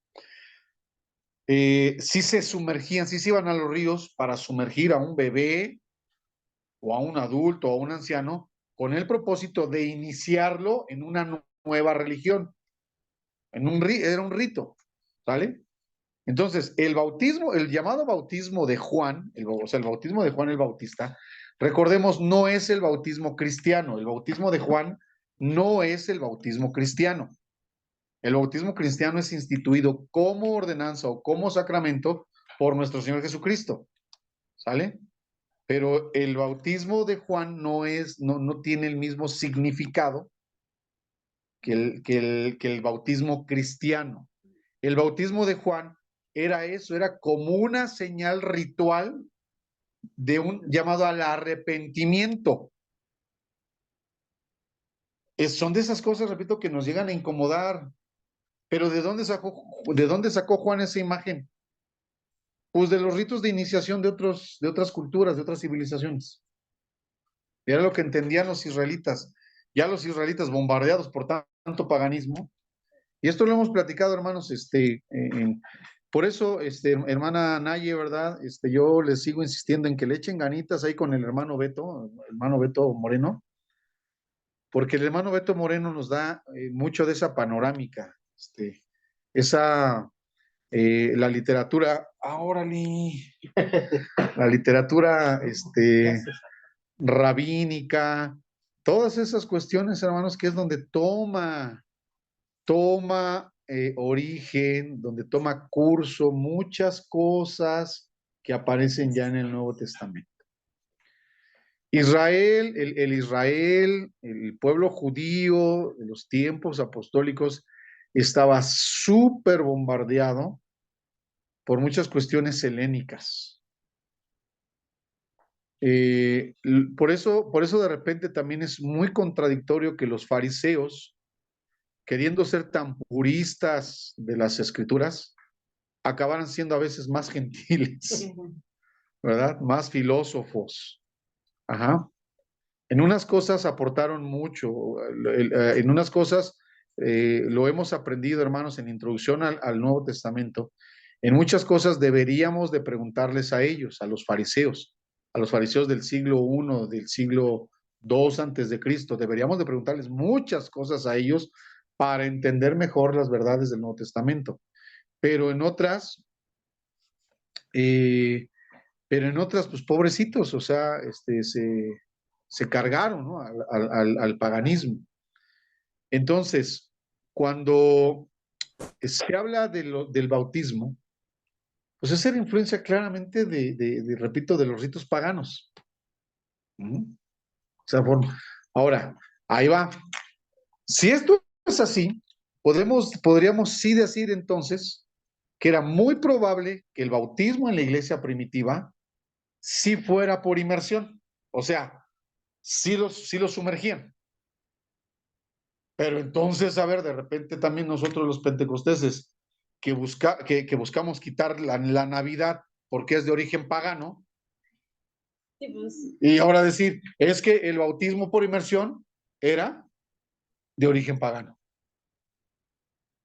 sí se sumergían, sí se iban a los ríos para sumergir a un bebé o a un adulto o a un anciano con el propósito de iniciarlo en una nueva religión. Era un rito, ¿vale? Entonces, el bautismo, el llamado bautismo de Juan, o sea, el bautismo de Juan el Bautista, recordemos, no es el bautismo cristiano. El bautismo de Juan no es el bautismo cristiano. El bautismo cristiano es instituido como ordenanza o como sacramento por nuestro Señor Jesucristo, ¿sale? Pero el bautismo de Juan no tiene el mismo significado que el bautismo cristiano. El bautismo de Juan era eso, era como una señal ritual de un llamado al arrepentimiento. Son de esas cosas, repito, que nos llegan a incomodar. Pero de dónde sacó Juan esa imagen? Pues de los ritos de iniciación de otras culturas, de otras civilizaciones. Era lo que entendían los israelitas. Ya los israelitas bombardeados por tanto paganismo. Y esto lo hemos platicado, hermanos, por eso, hermana Naye, ¿verdad? Yo les sigo insistiendo en que le echen ganitas ahí con el hermano Beto Moreno, porque el hermano Beto Moreno nos da mucho de esa panorámica, la literatura, órale, la literatura, rabínica, todas esas cuestiones, hermanos, que es donde toma origen, donde toma curso muchas cosas que aparecen ya en el Nuevo Testamento. Israel, el pueblo judío de los tiempos apostólicos estaba súper bombardeado por muchas cuestiones helénicas. Por eso de repente también es muy contradictorio que los fariseos, queriendo ser tan puristas de las escrituras, acabaran siendo a veces más gentiles, ¿verdad? Más filósofos. Ajá. En unas cosas aportaron mucho, en unas cosas lo hemos aprendido, hermanos, en Introducción al Nuevo Testamento. En muchas cosas deberíamos de preguntarles a ellos, a los fariseos del siglo I, del siglo II antes de Cristo. Deberíamos de preguntarles muchas cosas a ellos para entender mejor las verdades del Nuevo Testamento. Pero en otras, pues pobrecitos, o sea, se cargaron, ¿no? al paganismo. Entonces, cuando se habla del bautismo, pues es la influencia claramente repito, de los ritos paganos. O sea, ahora, ahí va. Si esto es así, podríamos sí decir entonces que era muy probable que el bautismo en la iglesia primitiva sí fuera por inmersión. O sea, sí los sumergían. Pero entonces, a ver, de repente también nosotros los pentecosteses que buscamos quitar la Navidad porque es de origen pagano, Sí, pues. y ahora decir, es que el bautismo por inmersión era de origen pagano.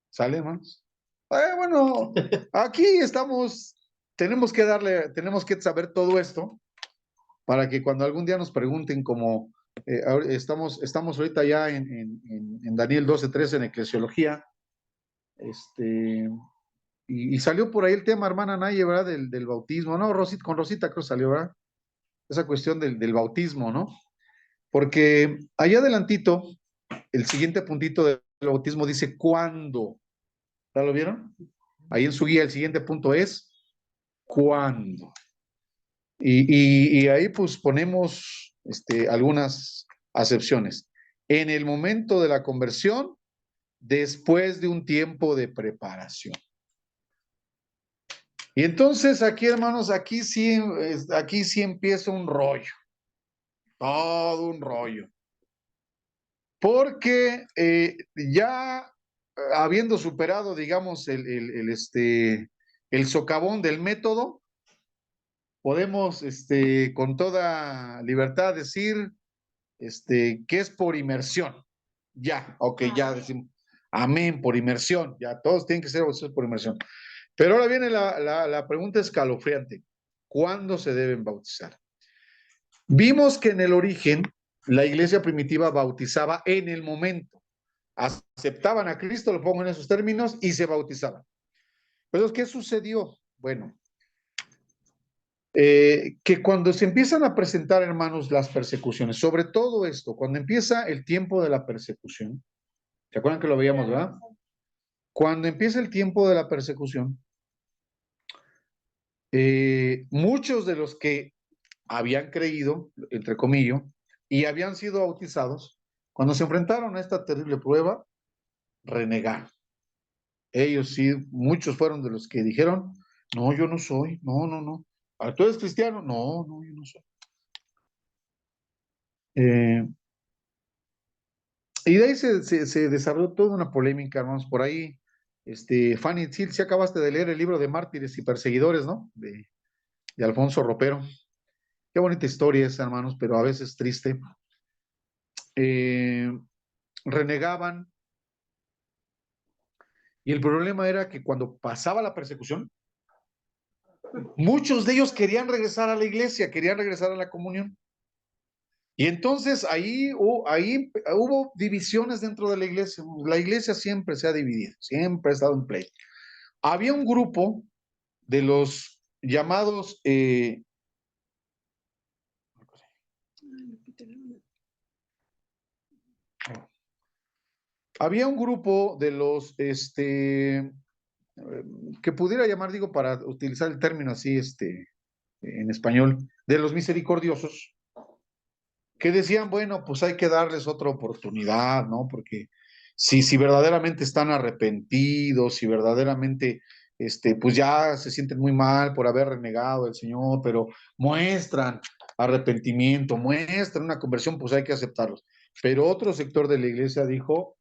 ¿Sale, hermanos? Bueno, aquí estamos, tenemos que saber todo esto para que cuando algún día nos pregunten como estamos ahorita ya en Daniel 12:13 en Eclesiología, y salió por ahí el tema, hermana Naye, ¿verdad? Del bautismo, ¿no? Con Rosita creo salió, ¿verdad? Esa cuestión del bautismo, ¿no? Porque allá adelantito, el siguiente puntito del bautismo dice ¿cuándo? ¿Ya lo vieron? Ahí en su guía el siguiente punto es ¿cuándo? Y ahí pues ponemos algunas acepciones. En el momento de la conversión, después de un tiempo de preparación. Y entonces aquí, hermanos, aquí sí empieza un rollo. Todo un rollo. Porque ya habiendo superado, digamos, el socavón del método, podemos con toda libertad decir que es por inmersión. Ya, ok, ya decimos, amén, por inmersión. Ya, todos tienen que ser bautizados por inmersión. Pero ahora viene la pregunta escalofriante. ¿Cuándo se deben bautizar? Vimos que en el origen la iglesia primitiva bautizaba en el momento. Aceptaban a Cristo, lo pongo en esos términos, y se bautizaban. Pero ¿qué sucedió? Bueno, que cuando se empiezan a presentar, hermanos, las persecuciones, sobre todo esto, cuando empieza el tiempo de la persecución, ¿se acuerdan que lo veíamos, verdad? Cuando empieza el tiempo de la persecución, muchos de los que habían creído, entre comillas, y habían sido bautizados, cuando se enfrentaron a esta terrible prueba, renegaron. Ellos sí, muchos fueron de los que dijeron, no, yo no soy, no. ¿Tú eres cristiano? No, no, yo no soy. Y de ahí se desarrolló toda una polémica, hermanos, por ahí. Fanny, sí acabaste de leer el libro de Mártires y Perseguidores, ¿no? De Alfonso Ropero. Qué bonita historia es, hermanos, pero a veces triste. Renegaban, y el problema era que cuando pasaba la persecución, muchos de ellos querían regresar a la iglesia, querían regresar a la comunión. Y entonces ahí hubo divisiones dentro de la iglesia. La iglesia siempre se ha dividido, siempre ha estado en pleito. Había un grupo de los llamados había un grupo de los que pudiera llamar, digo, para utilizar el término así en español, de los misericordiosos, que decían, bueno, pues hay que darles otra oportunidad, ¿no? Porque si verdaderamente están arrepentidos, si verdaderamente, pues ya se sienten muy mal por haber renegado al Señor, pero muestran arrepentimiento, muestran una conversión, pues hay que aceptarlos. Pero otro sector de la iglesia dijo,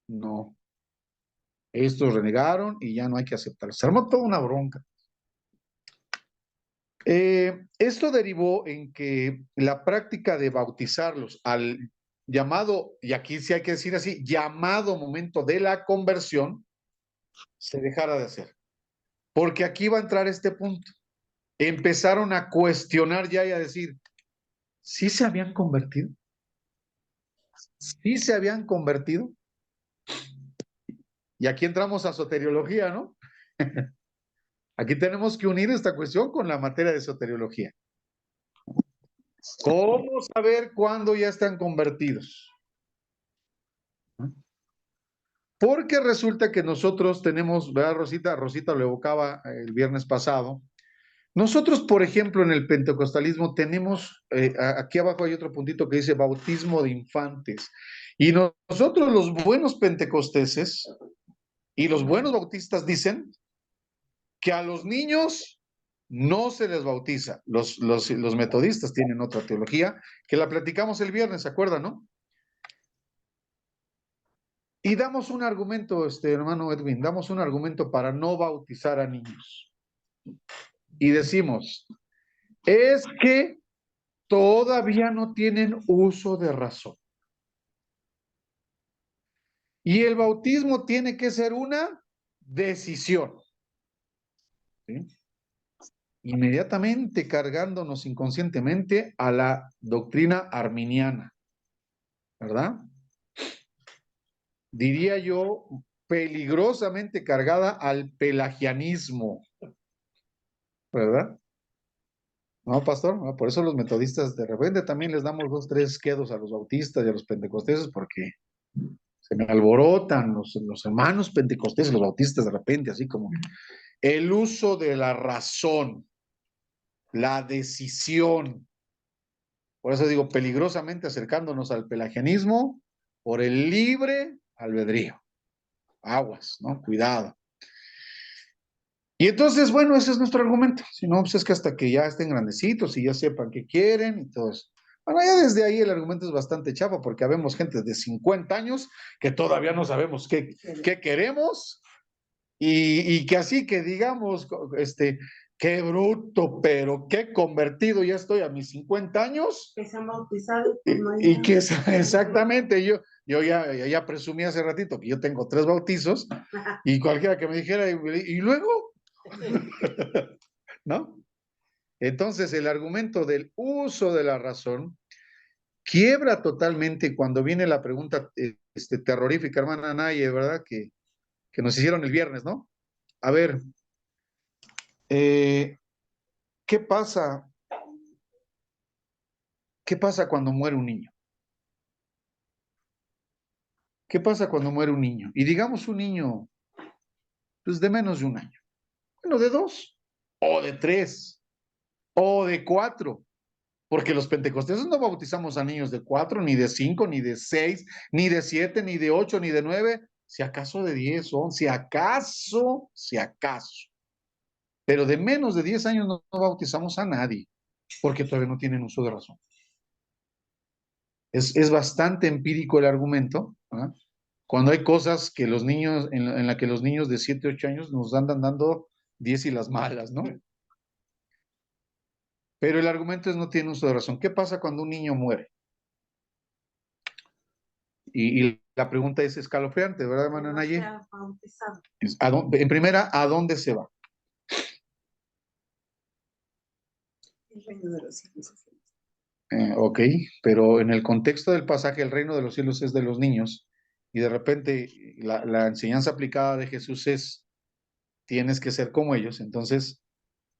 no, estos renegaron y ya no hay que aceptarlos. Se armó toda una bronca. Esto derivó en que la práctica de bautizarlos al llamado, y aquí sí hay que decir así, llamado momento de la conversión, se dejara de hacer. Porque aquí va a entrar este punto. Empezaron a cuestionar ya y a decir, ¿sí se habían convertido? ¿Sí se habían convertido? Y aquí entramos a soteriología, ¿no? Aquí tenemos que unir esta cuestión con la materia de soteriología. ¿Cómo saber cuándo ya están convertidos? Porque resulta que nosotros tenemos, ¿verdad, Rosita? Rosita lo evocaba el viernes pasado. Nosotros, por ejemplo, en el pentecostalismo tenemos, aquí abajo hay otro puntito que dice bautismo de infantes. Y nosotros los buenos pentecosteses y los buenos bautistas dicen que a los niños no se les bautiza. Los metodistas tienen otra teología que la platicamos el viernes, ¿se acuerdan, no? Y damos un argumento, hermano Edwin, damos un argumento para no bautizar a niños. Y decimos, es que todavía no tienen uso de razón. Y el bautismo tiene que ser una decisión. ¿Sí? Inmediatamente cargándonos inconscientemente a la doctrina arminiana, ¿verdad? Diría yo, peligrosamente cargada al pelagianismo, ¿verdad? No, pastor, no, por eso los metodistas de repente también les damos 2, 3 quedos a los bautistas y a los pentecosteses porque se me alborotan los hermanos pentecosteses, los bautistas de repente, así como el uso de la razón, la decisión. Por eso digo, peligrosamente acercándonos al pelagianismo por el libre albedrío. Aguas, ¿no? Cuidado. Y entonces, bueno, ese es nuestro argumento. Si no, pues es que hasta que ya estén grandecitos y ya sepan qué quieren y todo eso. Bueno, ya desde ahí el argumento es bastante chafa porque habemos gente de 50 años que todavía no sabemos qué queremos y que así que digamos, qué bruto, pero qué convertido ya estoy a mis 50 años. Que se han bautizado. Y que exactamente, yo ya presumí hace ratito que yo tengo 3 bautizos y cualquiera que me dijera, y luego, ¿no? Entonces, el argumento del uso de la razón quiebra totalmente cuando viene la pregunta terrorífica, hermana Naye, ¿verdad? Que nos hicieron el viernes, ¿no? A ver, ¿qué pasa? ¿Qué pasa cuando muere un niño? ¿Qué pasa cuando muere un niño? Y digamos un niño, pues de menos de 1 año. Bueno, de 2, o de 3, o de 4. Porque los pentecosteses no bautizamos a niños de 4, ni de 5, ni de 6, ni de 7, ni de 8, ni de 9, si acaso de 10, 11, si acaso. Pero de menos de 10 años no bautizamos a nadie, porque todavía no tienen uso de razón. Es bastante empírico el argumento, ¿verdad? Cuando hay cosas que los niños, en la que los niños de 7, 8 años nos andan dando 10 y las malas, ¿no? Pero el argumento es no tiene uso de razón. ¿Qué pasa cuando un niño muere? Y la pregunta es escalofriante, ¿verdad, hermana No Naye? sea bautizado. En primera, ¿a dónde se va? El reino de los cielos. Ok, pero en el contexto del pasaje, el reino de los cielos es de los niños, y de repente la enseñanza aplicada de Jesús es, tienes que ser como ellos, entonces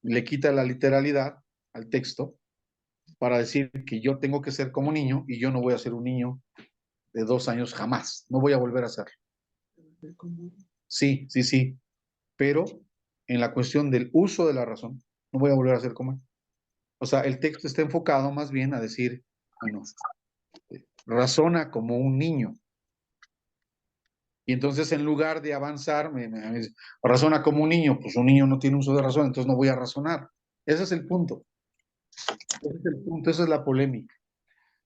le quita la literalidad al texto para decir que yo tengo que ser como niño y yo no voy a ser un niño de 2 años jamás, no voy a volver a ser. Sí, sí, sí, pero en la cuestión del uso de la razón, no voy a volver a ser como él. O sea, el texto está enfocado más bien a decir, bueno, razona como un niño. Y entonces en lugar de avanzar, razona como un niño, pues un niño no tiene uso de razón, entonces no voy a razonar. Ese es el punto. Ese es el punto, esa es la polémica.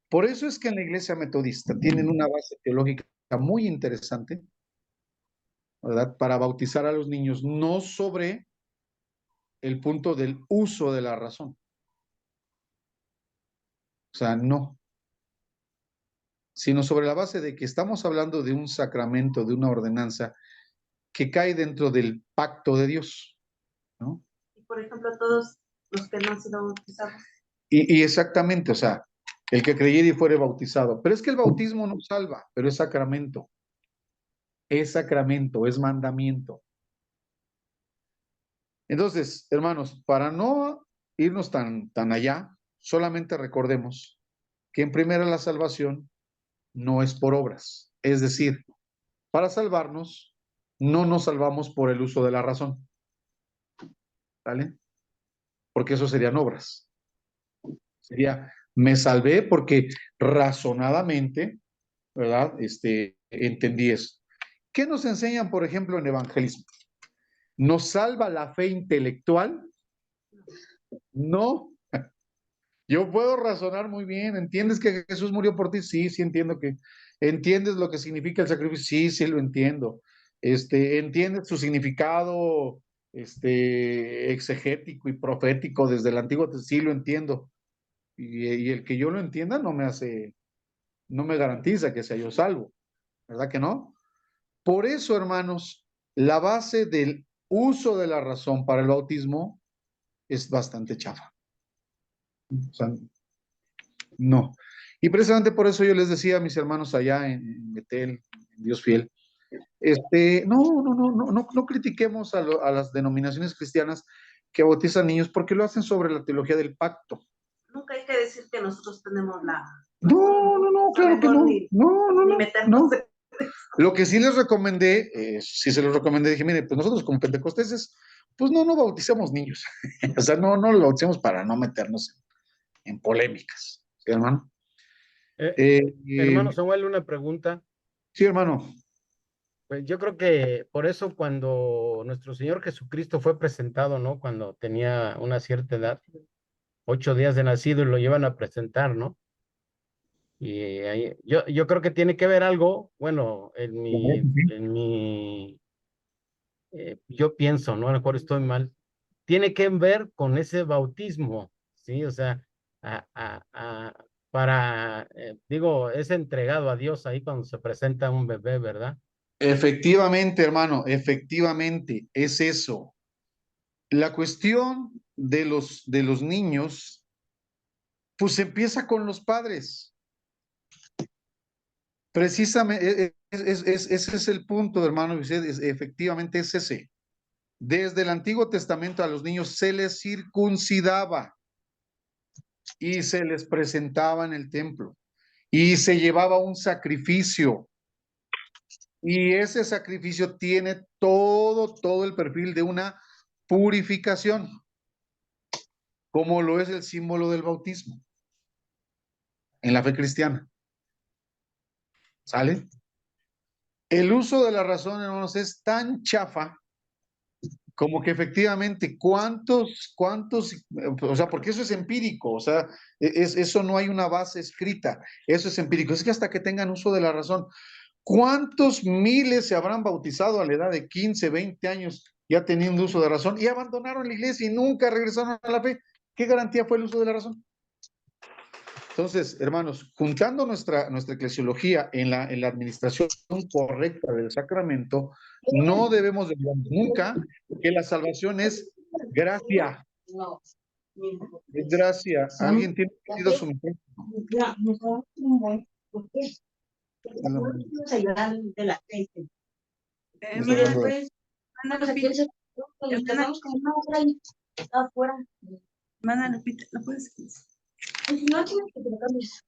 Por eso es que en la iglesia metodista tienen una base teológica muy interesante, ¿verdad? Para bautizar a los niños, no sobre el punto del uso de la razón. O sea, no, sino sobre la base de que estamos hablando de un sacramento, de una ordenanza que cae dentro del pacto de Dios, ¿no? Y por ejemplo, todos los que no han sido bautizados. Y exactamente, o sea, el que creyere y fuere bautizado. Pero es que el bautismo no salva, pero es sacramento. Es sacramento, es mandamiento. Entonces, hermanos, para no irnos tan allá, solamente recordemos que en primera la salvación no es por obras. Es decir, para salvarnos, no nos salvamos por el uso de la razón. ¿Vale? Porque eso serían obras. Sería, me salvé porque razonadamente, ¿verdad? Entendí eso. ¿Qué nos enseñan, por ejemplo, en evangelismo? ¿Nos salva la fe intelectual? No. Yo puedo razonar muy bien. ¿Entiendes que Jesús murió por ti? Sí, sí entiendo que. ¿Entiendes lo que significa el sacrificio? Sí, sí lo entiendo. ¿Entiendes su significado, exegético y profético desde el Antiguo Testamento? Sí lo entiendo. Y el que yo lo entienda no me garantiza que sea yo salvo, ¿verdad que no? Por eso, hermanos, la base del uso de la razón para el bautismo es bastante chafa. O sea, no. Y precisamente por eso yo les decía a mis hermanos allá en Betel, en Dios fiel, no critiquemos a las denominaciones cristianas que bautizan niños porque lo hacen sobre la teología del pacto. Nunca hay que decir que nosotros tenemos la... No, claro que no. Ni meternos. Lo que sí les recomendé, sí se los recomendé, dije, mire, pues nosotros como pentecosteses, pues no bautizamos niños. O sea, no los bautizamos para no meternos en polémicas. ¿Sí, hermano? Hermano Samuel, una pregunta. Sí, hermano. Pues yo creo que por eso cuando nuestro Señor Jesucristo fue presentado, ¿no? Cuando tenía una cierta edad, 8 días de nacido, y lo llevan a presentar, ¿no? Y ahí, yo creo que tiene que ver algo, bueno, yo pienso, ¿no? A lo mejor estoy mal, tiene que ver con ese bautismo, ¿sí? O sea, a- a- a- digo, es entregado a Dios ahí cuando se presenta un bebé, ¿verdad? Efectivamente, hermano, efectivamente, es eso. La cuestión de los niños, pues empieza con los padres. Precisamente, ese es el punto, hermano, efectivamente es ese. Desde el Antiguo Testamento a los niños se les circuncidaba y se les presentaba en el templo y se llevaba un sacrificio. Y ese sacrificio tiene todo el perfil de una purificación, como lo es el símbolo del bautismo en la fe cristiana. ¿Sale? El uso de la razón, hermanos, es tan chafa como que efectivamente, ¿cuántos, o sea, porque eso es empírico, o sea, eso no hay una base escrita, eso es empírico, es que hasta que tengan uso de la razón, ¿cuántos miles se habrán bautizado a la edad de 15, 20 años ya teniendo uso de razón y abandonaron la iglesia y nunca regresaron a la fe? ¿Qué garantía fue el uso de la razón? Entonces, hermanos, juntando nuestra eclesiología en la administración correcta del sacramento, no debemos de olvidar nunca que la salvación es gracia. Es gracia. ¿Alguien tiene pedido su micrófono? Hermana Lupita, ¿lo puedes decir? No tienes que te lo cambies.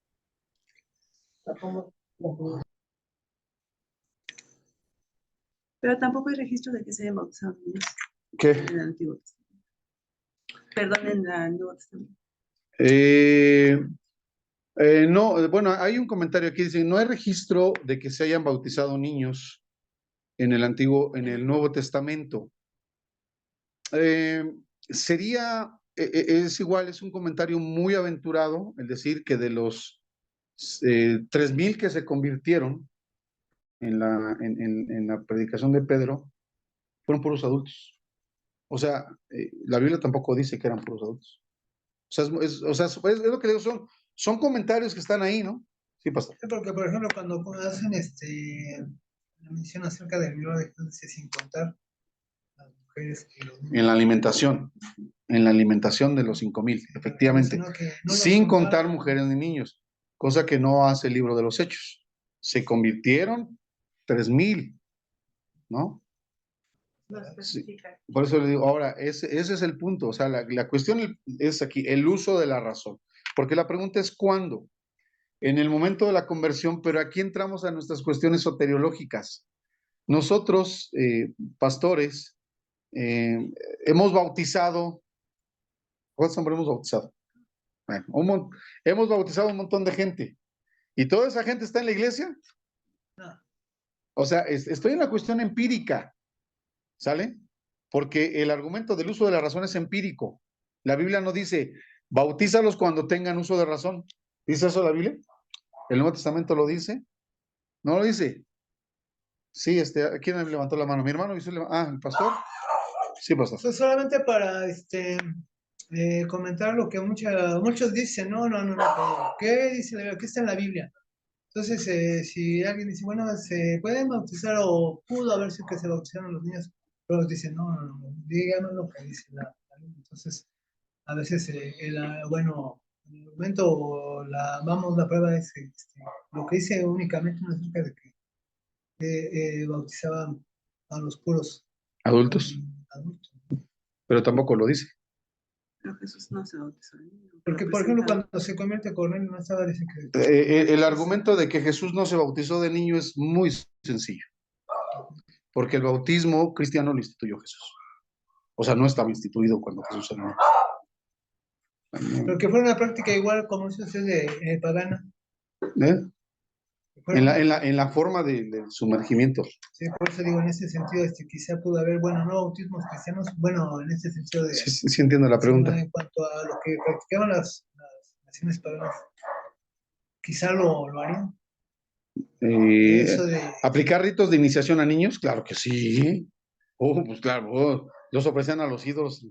Pero tampoco hay registro de que se hayan bautizado niños ¿Qué? en el Antiguo Testamento. Perdón, en el Nuevo Testamento. No, bueno, hay un comentario aquí, dice, no hay registro de que se hayan bautizado niños en el Nuevo Testamento. Es igual, es un comentario muy aventurado, el decir que de los 3,000 que se convirtieron en la predicación de Pedro, fueron puros adultos. O sea, la Biblia tampoco dice que eran puros adultos. O sea, es lo que digo, son comentarios que están ahí, ¿no? Sí, pastor. Sí, porque, por ejemplo, cuando hacen la mención acerca del milagro de Jesús, sin contar las mujeres y los niños. En la alimentación de los 5,000, efectivamente, no sin contar mujeres ni niños, cosa que no hace el libro de los Hechos. Se convirtieron 3,000, ¿no? Sí, por eso le digo, ahora, ese es el punto, o sea, la cuestión es aquí, el uso de la razón, porque la pregunta es ¿cuándo? En el momento de la conversión, pero aquí entramos a nuestras cuestiones soteriológicas. Nosotros, pastores, hemos bautizado, ¿cuántos hombres hemos bautizado? Bueno, hemos bautizado un montón de gente, ¿y toda esa gente está en la iglesia? No. O sea, estoy en la cuestión empírica, ¿sale? Porque el argumento del uso de la razón es empírico. La Biblia no dice, bautízalos cuando tengan uso de razón. ¿Dice eso la Biblia? ¿El Nuevo Testamento lo dice? ¿No lo dice? Sí, ¿quién me levantó la mano? ¿Mi hermano? ¿El pastor? Sí, pastor. Pues solamente para comentar lo que muchos dicen, no, ¿qué dice la Biblia? ¿Qué está en la Biblia? Entonces, si alguien dice, bueno, se pueden bautizar o pudo haber sido que se bautizaron los niños, pero dicen, no, díganos lo que dice la Biblia. Entonces, a veces, el argumento, la prueba es lo que dice únicamente no acerca de que bautizaban a los puros adultos. Pero tampoco lo dice. Pero Jesús no se bautizó. Porque, por ejemplo, cuando se convierte Cornelio, no estaba diciendo que... El argumento de que Jesús no se bautizó de niño es muy sencillo. Porque el bautismo cristiano lo instituyó Jesús. O sea, no estaba instituido cuando Jesús era niño. Pero que fue una práctica igual como se hace de pagana. En la forma de sumergimiento. Sí, por eso digo, en ese sentido, quizá pudo haber, no bautismos cristianos, en ese sentido de... Sí entiendo la pregunta. En cuanto a lo que practicaban las naciones paganas, quizá lo harían. ¿Aplicar ritos de iniciación a niños? Claro que sí. Pues claro, los ofrecían a los ídolos.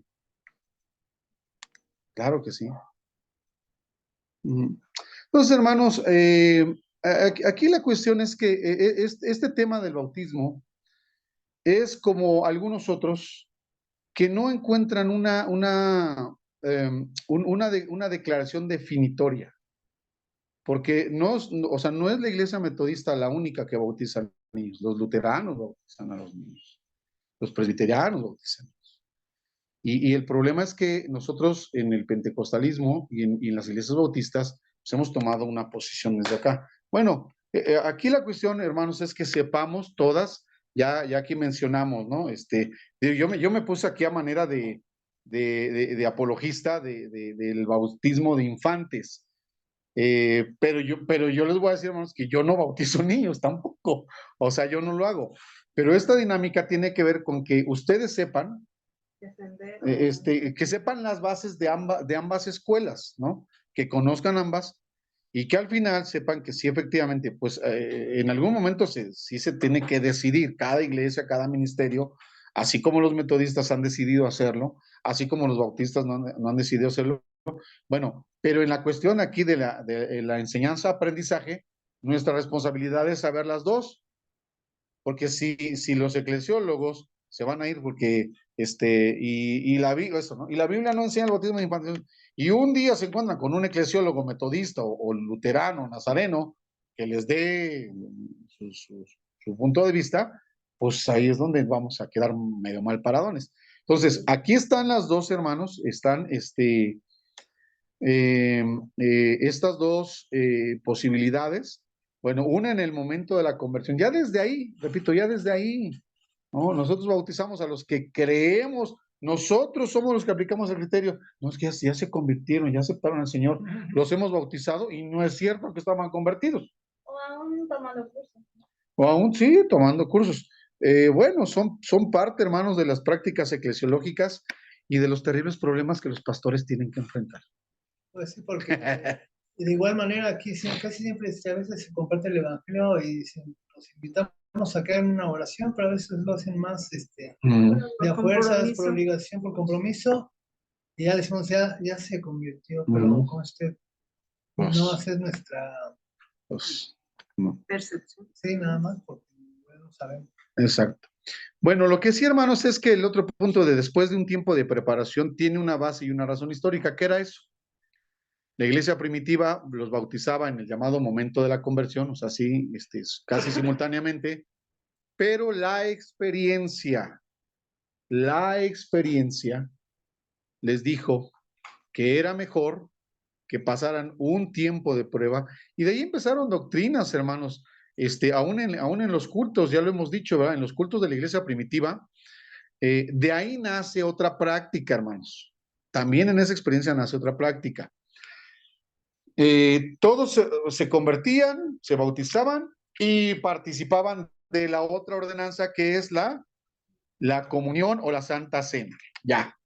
Claro que sí. Entonces, hermanos, aquí la cuestión es que este tema del bautismo es como algunos otros que no encuentran una declaración definitoria, porque no es la iglesia metodista la única que bautiza a los niños. Los luteranos bautizan a los niños, los presbiterianos bautizan. Y el problema es que nosotros en el pentecostalismo y en las iglesias bautistas pues hemos tomado una posición desde acá. Bueno, aquí la cuestión, hermanos, es que sepamos todas, ya aquí mencionamos, ¿no? Yo me puse aquí a manera de apologista del bautismo de infantes, pero yo les voy a decir, hermanos, que yo no bautizo niños tampoco, o sea, yo no lo hago. Pero esta dinámica tiene que ver con que ustedes sepan que sepan las bases de ambas escuelas, ¿no? Que conozcan ambas y que al final sepan que sí, efectivamente, pues en algún momento sí se tiene que decidir, cada iglesia, cada ministerio, así como los metodistas han decidido hacerlo, así como los bautistas no han decidido hacerlo. Bueno, pero en la cuestión aquí de la enseñanza-aprendizaje, nuestra responsabilidad es saber las dos, porque si los eclesiólogos se van a ir porque, y la Biblia, eso, ¿no? Y la Biblia no enseña el bautismo infantil, y un día se encuentran con un eclesiólogo metodista o luterano, nazareno, que les dé su punto de vista, pues ahí es donde vamos a quedar medio mal paradones. Entonces, aquí están las dos, hermanos, están estas dos posibilidades. Bueno, una en el momento de la conversión, ya desde ahí, repito, ya desde ahí, ¿no? Nosotros bautizamos a los que creemos, nosotros somos los que aplicamos el criterio, no es que ya se convirtieron, ya aceptaron al Señor, los hemos bautizado y no es cierto que estaban convertidos. O aún tomando cursos. O aún sí, tomando cursos. Bueno, son parte, hermanos, de las prácticas eclesiológicas y de los terribles problemas que los pastores tienen que enfrentar. Pues sí, porque y de igual manera aquí casi siempre a veces se comparte el evangelio y los invitamos a que hagan una oración, pero a veces lo hacen más de a fuerzas, por obligación, por compromiso, y ya decimos, ya se convirtió, pero con no hacer nuestra percepción. Sí, nada más, porque no sabemos. Exacto. Bueno, lo que sí, hermanos, es que el otro punto de después de un tiempo de preparación tiene una base y una razón histórica. ¿Qué era eso? La iglesia primitiva los bautizaba en el llamado momento de la conversión, o sea, sí, casi simultáneamente, pero la experiencia les dijo que era mejor que pasaran un tiempo de prueba, y de ahí empezaron doctrinas, hermanos, aún en los cultos, ya lo hemos dicho, ¿verdad? En los cultos de la iglesia primitiva, de ahí nace otra práctica, hermanos. También en esa experiencia nace otra práctica. Todos se convertían, se bautizaban y participaban de la otra ordenanza que es la comunión o la Santa Cena. Ya.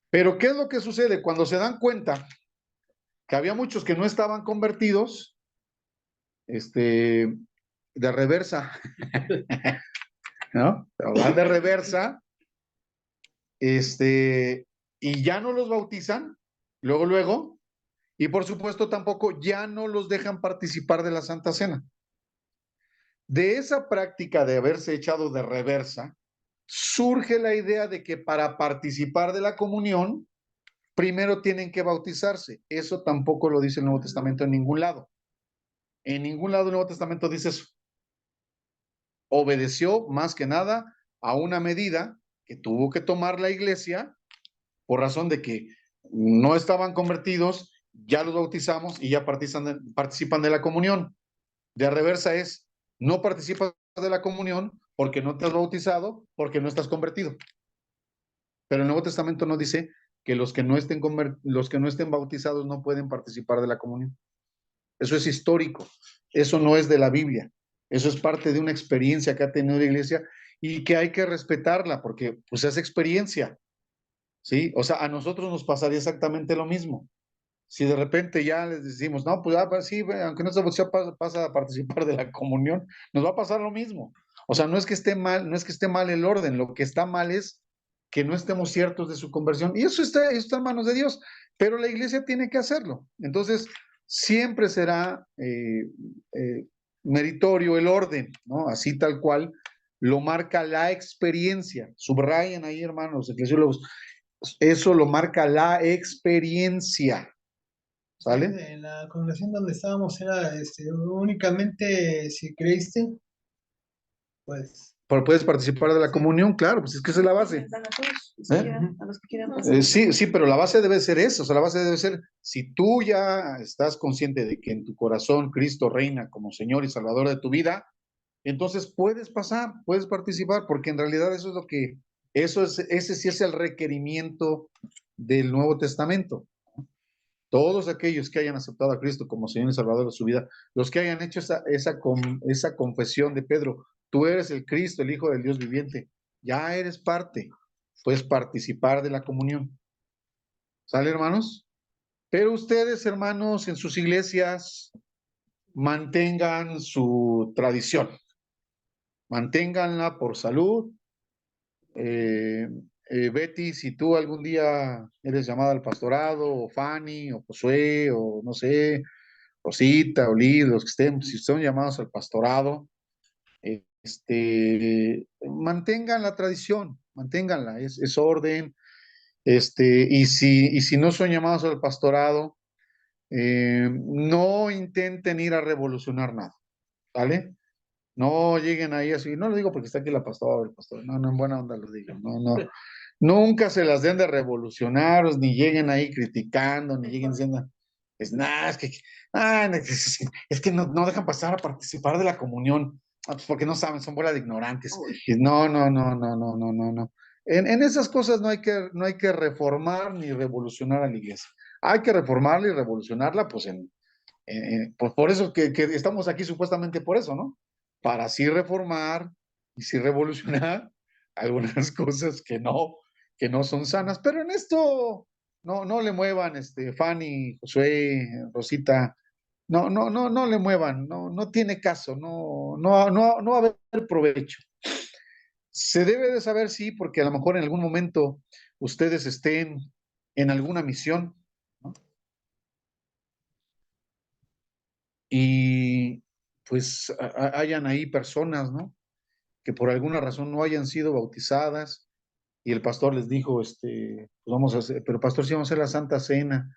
Pero ¿qué es lo que sucede? Cuando se dan cuenta que había muchos que no estaban convertidos, de reversa, ¿no? Van de reversa, y ya no los bautizan, luego, y por supuesto tampoco ya no los dejan participar de la Santa Cena. De esa práctica de haberse echado de reversa, surge la idea de que para participar de la comunión, primero tienen que bautizarse. Eso tampoco lo dice el Nuevo Testamento en ningún lado. En ningún lado del Nuevo Testamento dice eso. Obedeció más que nada a una medida que tuvo que tomar la iglesia por razón de que no estaban convertidos, ya los bautizamos y ya participan de la comunión. De reversa es, no participas de la comunión porque no te has bautizado, porque no estás convertido. Pero el Nuevo Testamento no dice que los que no estén bautizados no pueden participar de la comunión. Eso es histórico, eso no es de la Biblia, eso es parte de una experiencia que ha tenido la iglesia y que hay que respetarla porque pues es experiencia, ¿sí? O sea, a nosotros nos pasaría exactamente lo mismo. Si de repente ya les decimos, no, pues sí, aunque no se pasa a participar de la comunión, nos va a pasar lo mismo. O sea, no es que esté mal el orden, lo que está mal es que no estemos ciertos de su conversión. Y eso está en manos de Dios, pero la iglesia tiene que hacerlo. Entonces, siempre será meritorio el orden, ¿no? Así tal cual lo marca la experiencia. Subrayen ahí, hermanos, eclesiólogos, eso lo marca la experiencia. ¿Sale? En la congregación donde estábamos era únicamente si creíste, pues. Pero puedes participar de la comunión, claro, pues es que esa es la base. A los que quieran pasar. Sí, pero la base debe ser eso, o sea, la base debe ser, si tú ya estás consciente de que en tu corazón Cristo reina como Señor y Salvador de tu vida, entonces puedes pasar, puedes participar, porque en realidad ese sí es el requerimiento del Nuevo Testamento. Todos aquellos que hayan aceptado a Cristo como Señor y Salvador de su vida, los que hayan hecho esa confesión de Pedro, tú eres el Cristo, el Hijo del Dios viviente, ya eres parte, pues participar de la comunión. ¿Sale, hermanos? Pero ustedes, hermanos, en sus iglesias, mantengan su tradición. Manténganla por salud. Betty, si tú algún día eres llamada al pastorado, o Fanny, o Josué, o no sé, Rosita, o Liz, los que estén, si son llamados al pastorado, mantengan la tradición, manténganla, es orden, y si no son llamados al pastorado, no intenten ir a revolucionar nada, ¿vale? No lleguen ahí así, no lo digo porque está aquí la pastora, el pastor, no, en buena onda lo digo, no, nunca se las den de revolucionar, ni lleguen ahí criticando, ni lleguen diciendo, es que no dejan pasar a participar de la comunión, pues porque no saben, son bola de ignorantes. No. En esas cosas no hay que reformar ni revolucionar a la iglesia. Hay que reformarla y revolucionarla, pues pues por eso que estamos aquí supuestamente por eso, ¿no? Para así reformar y sí revolucionar algunas cosas que no son sanas, pero en esto no le muevan, Fanny, Josué, Rosita, no le muevan, no tiene caso, no va a haber provecho. Se debe de saber, sí, porque a lo mejor en algún momento ustedes estén en alguna misión, ¿no? Y pues hayan ahí personas, ¿no? Que por alguna razón no hayan sido bautizadas y el pastor les dijo, pues vamos a hacer, pero pastor, sí vamos a hacer la Santa Cena,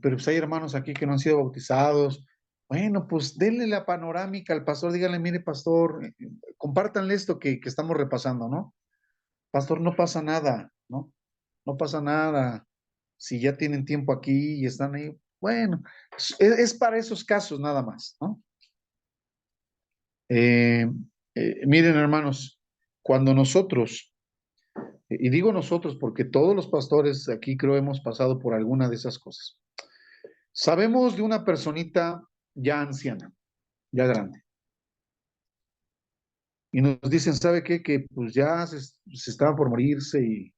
pero pues hay hermanos aquí que no han sido bautizados. Bueno, pues denle la panorámica al pastor, díganle, mire pastor, compártanle esto que estamos repasando, ¿no? Pastor, no pasa nada, ¿no? No pasa nada. Si ya tienen tiempo aquí y están ahí, bueno, es para esos casos nada más, ¿no? Miren, hermanos, cuando nosotros, y digo nosotros porque todos los pastores aquí creo hemos pasado por alguna de esas cosas. Sabemos de una personita ya anciana, ya grande. Y nos dicen, ¿sabe qué? Que pues ya se estaba por morirse y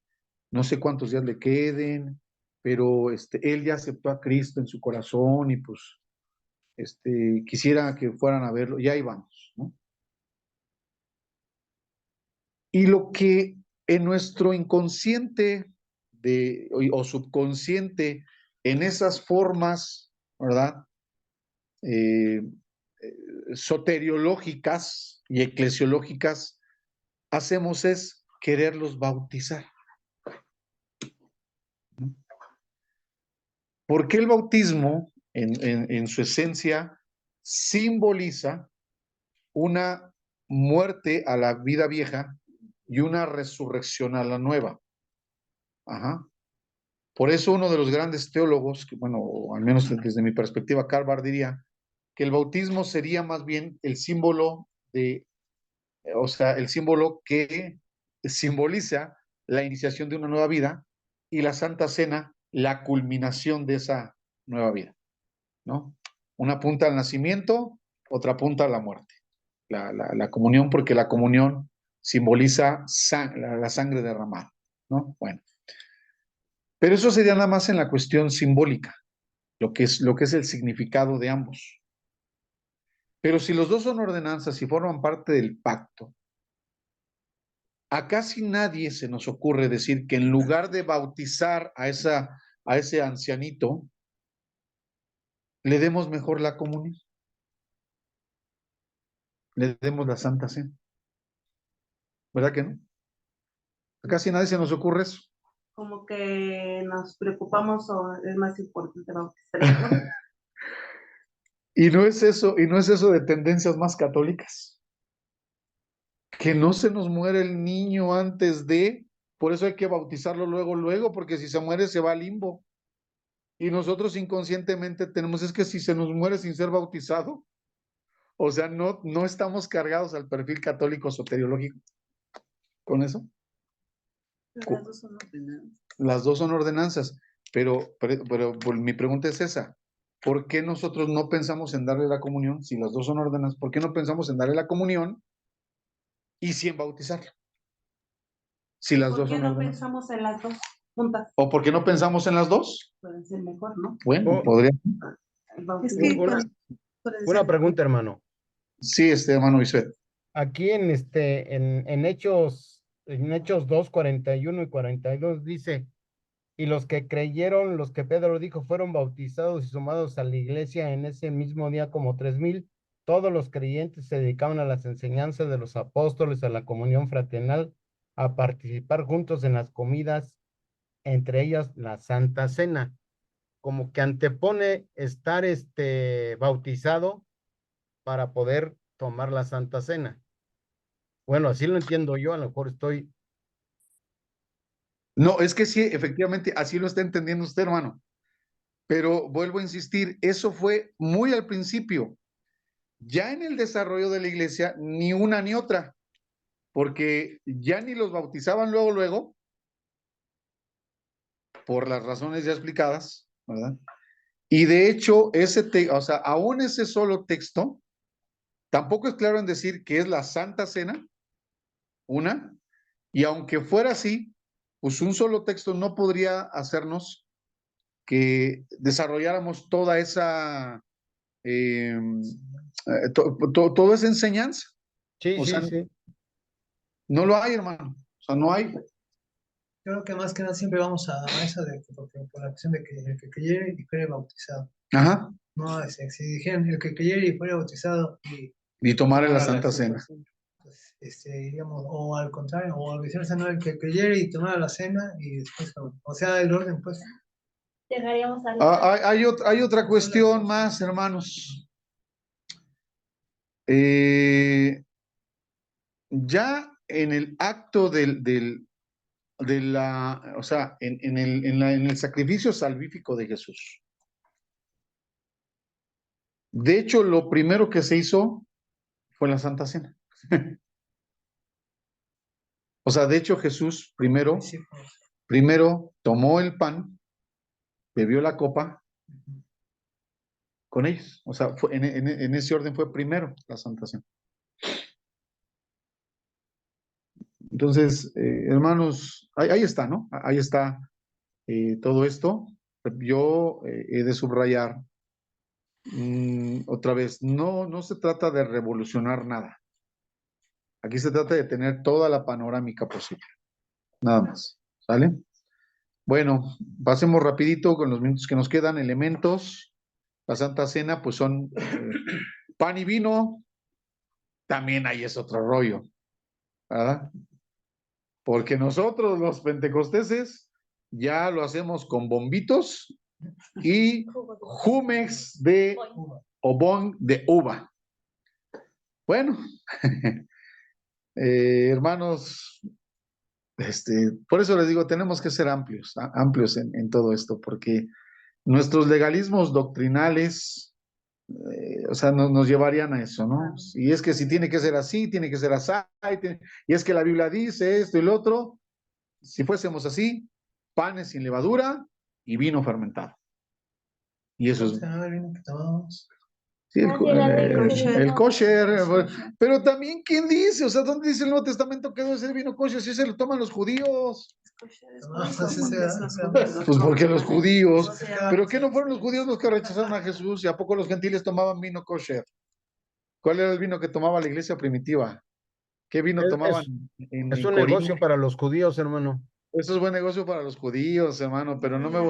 no sé cuántos días le queden, pero él ya aceptó a Cristo en su corazón y pues quisiera que fueran a verlo, y ahí vamos, ¿no? Y lo que en nuestro inconsciente o subconsciente, en esas formas, ¿verdad? Soteriológicas y eclesiológicas, hacemos es quererlos bautizar. Porque el bautismo, en su esencia, simboliza una muerte a la vida vieja y una resurrección a la nueva. Ajá. Por eso uno de los grandes teólogos, que, bueno, al menos desde mi perspectiva, Karl Barth diría que el bautismo sería más bien el símbolo el símbolo que simboliza la iniciación de una nueva vida y la Santa Cena, la culminación de esa nueva vida, ¿no? Una apunta al nacimiento, otra apunta a la muerte. La comunión, porque la comunión simboliza la sangre derramada, ¿no? Bueno. Pero eso sería nada más en la cuestión simbólica, lo que es el significado de ambos. Pero si los dos son ordenanzas y forman parte del pacto, a casi nadie se nos ocurre decir que en lugar de bautizar a ese ancianito, le demos mejor la comunión, le demos la Santa Cena. ¿Verdad que no? A casi nadie se nos ocurre eso. Como que nos preocupamos o es más importante bautizar, ¿no? Y no es eso de tendencias más católicas. Que no se nos muere el niño antes por eso hay que bautizarlo luego, porque si se muere se va al limbo. Y nosotros inconscientemente es que si se nos muere sin ser bautizado, o sea, no estamos cargados al perfil católico soteriológico. ¿Con eso? Las dos son ordenanzas. Las dos son ordenanzas, pero mi pregunta es esa. ¿Por qué nosotros no pensamos en darle la comunión? Si las dos son ordenanzas, ¿por qué no pensamos en darle la comunión y sí en bautizarlo? Si las ¿Por dos qué son no ordenadas. pensamos en las dos juntas? ¿O por qué no pensamos en las dos? Puede ser mejor, ¿no? Bueno, Oh, podría. El Es bautismo. que Una, puede una ser. pregunta, hermano. Sí, hermano Bisuet. Aquí en Hechos 2, 41 y 42 dice, y los que creyeron, los que Pedro dijo, fueron bautizados y sumados a la iglesia en ese mismo día como 3,000. Todos los creyentes se dedicaban a las enseñanzas de los apóstoles, a la comunión fraternal, a participar juntos en las comidas, entre ellas la Santa Cena. Como que antepone estar bautizado para poder tomar la Santa Cena. Bueno, así lo entiendo yo, a lo mejor estoy. No, es que sí, efectivamente, así lo está entendiendo usted, hermano. Pero vuelvo a insistir, eso fue muy al principio. Ya en el desarrollo de la iglesia, ni una ni otra, porque ya ni los bautizaban luego, por las razones ya explicadas, ¿verdad? Y de hecho, o sea, aún ese solo texto, tampoco es claro en decir que es la Santa Cena, una, y aunque fuera así, pues un solo texto no podría hacernos que desarrolláramos toda esa, toda esa enseñanza. Sí, O sea, sí, sí. no lo hay, hermano. O sea, no hay. Creo que más que nada siempre vamos a eso de por la cuestión de que el que creyere y fuere bautizado. Ajá. No, si dijeran el que creyere y fuera bautizado Y tomar en la tomara Santa Cena. pues, diríamos, o al contrario, o viceversa, no, el que creyere y tomara la cena y después, o sea, el orden, pues. Dejaríamos a la... Hay otra cuestión más, hermanos. Ya en el acto o sea, en el sacrificio salvífico de Jesús. De hecho, lo primero que se hizo fue la Santa Cena. O sea, de hecho, Jesús primero tomó el pan, bebió la copa con ellos. O sea, en ese orden fue primero la Santa Cena. Entonces, hermanos, ahí está, ¿no? Ahí está todo esto. Yo he de subrayar otra vez, no se trata de revolucionar nada. Aquí se trata de tener toda la panorámica posible. Nada más. ¿Sale? Bueno, pasemos rapidito con los minutos que nos quedan. Elementos. La Santa Cena, pues son pan y vino. También ahí es otro rollo, ¿verdad? Porque nosotros los pentecosteses ya lo hacemos con bombitos y jumex o bon de uva. Bueno, hermanos, por eso les digo, tenemos que ser amplios en todo esto, porque nuestros legalismos doctrinales, o sea, nos llevarían a eso, ¿no? Y es que si tiene que ser así, tiene que ser así, y es que la Biblia dice esto y lo otro. Si fuésemos así, panes sin levadura y vino fermentado. Y eso es... Sí, el kosher, pero también, ¿quién dice? O sea, ¿dónde dice el Nuevo Testamento que debe ser vino kosher si se lo toman los judíos? Pues porque los judíos, pero ¿qué no fueron los judíos los que rechazaron a Jesús? ¿Y a poco los gentiles tomaban vino kosher? ¿Cuál era el vino que tomaba la iglesia primitiva? ¿Qué vino tomaban Es en un Corinto? negocio para los judíos, hermano. Eso es buen negocio para los judíos, hermano, pero no me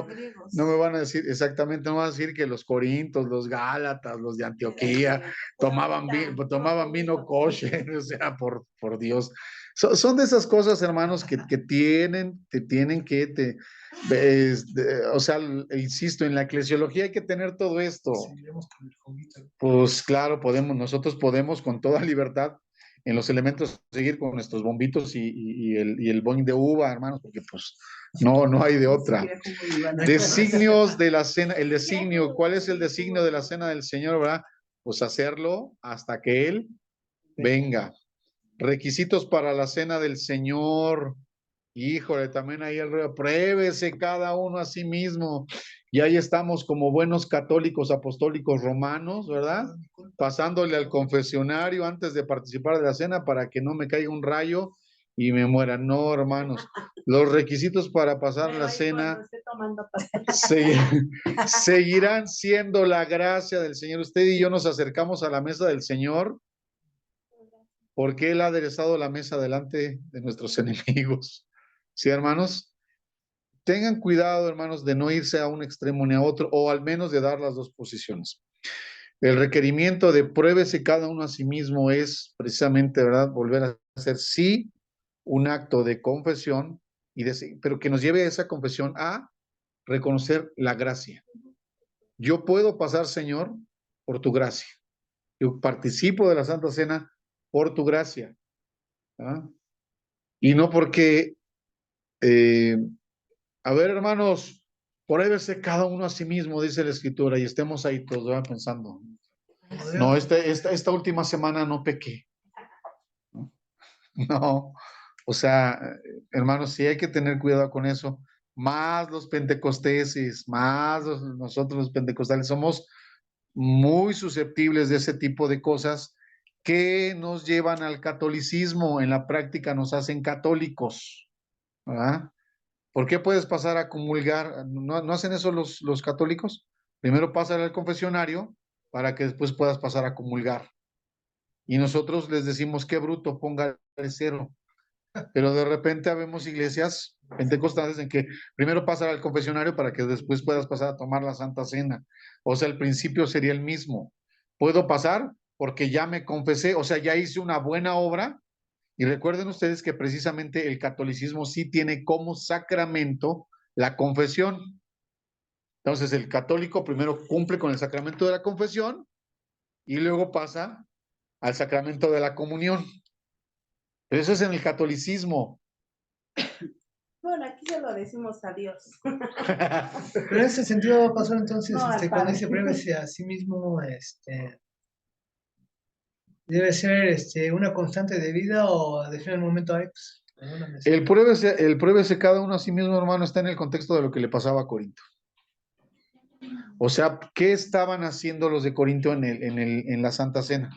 van a decir, exactamente, no van a decir que los corintos, los gálatas, los de Antioquía tomaban vino kosher, o sea, por Dios. Son de esas cosas, hermanos, que tienen que, o sea, insisto, en la eclesiología hay que tener todo esto. Pues claro, nosotros podemos con toda libertad en los elementos seguir con nuestros bombitos y el boing de uva, hermanos, porque pues no hay de otra. Designios de la cena, el designio, ¿cuál es el designio de la cena del Señor, verdad? Pues hacerlo hasta que Él venga. Requisitos para la cena del Señor. Híjole, también ahí pruébese cada uno a sí mismo. Y ahí estamos como buenos católicos apostólicos romanos, ¿verdad? Pasándole al confesionario antes de participar de la cena para que no me caiga un rayo y me muera. No, hermanos, los requisitos para pasar Pero la ahí cena cuando esté tomando seguirán siendo la gracia del Señor. Usted y yo nos acercamos a la mesa del Señor porque Él ha aderezado la mesa delante de nuestros enemigos. ¿Sí, hermanos? Tengan cuidado, hermanos, de no irse a un extremo ni a otro, o al menos de dar las dos posiciones. El requerimiento de pruébese cada uno a sí mismo es precisamente, ¿verdad?, volver a hacer sí un acto de confesión, pero que nos lleve a esa confesión a reconocer la gracia. Yo puedo pasar, Señor, por tu gracia. Yo participo de la Santa Cena por tu gracia. ¿Ah? Y no porque, a ver, hermanos, por ahí verse cada uno a sí mismo, dice la Escritura, y estemos ahí todos, ¿verdad?, pensando. No, esta última semana no pequé. No, o sea, hermanos, sí hay que tener cuidado con eso. Más los pentecosteses, más nosotros los pentecostales somos muy susceptibles de ese tipo de cosas que nos llevan al catolicismo. En la práctica nos hacen católicos, ¿verdad? ¿Por qué puedes pasar a comulgar? ¿No hacen eso los católicos? Primero pásale al confesionario para que después puedas pasar a comulgar. Y nosotros les decimos, qué bruto, póngale 0. Pero de repente habemos iglesias pentecostales en que primero pasar al confesionario para que después puedas pasar a tomar la Santa Cena. O sea, el principio sería el mismo. Puedo pasar porque ya me confesé, o sea, ya hice una buena obra. Y recuerden ustedes que precisamente el catolicismo sí tiene como sacramento la confesión. Entonces, el católico primero cumple con el sacramento de la confesión y luego pasa al sacramento de la comunión. Pero eso es en el catolicismo. Bueno, aquí se lo decimos a Dios. Pero en ese sentido va a pasar entonces, No, cuando dice pruébese a sí mismo, debe ser una constante de vida o decir en el momento, ay, pues, perdóname, El pruébese cada uno a sí mismo, hermano, está en el contexto de lo que le pasaba a Corinto. O sea, ¿qué estaban haciendo los de Corinto en la Santa Cena?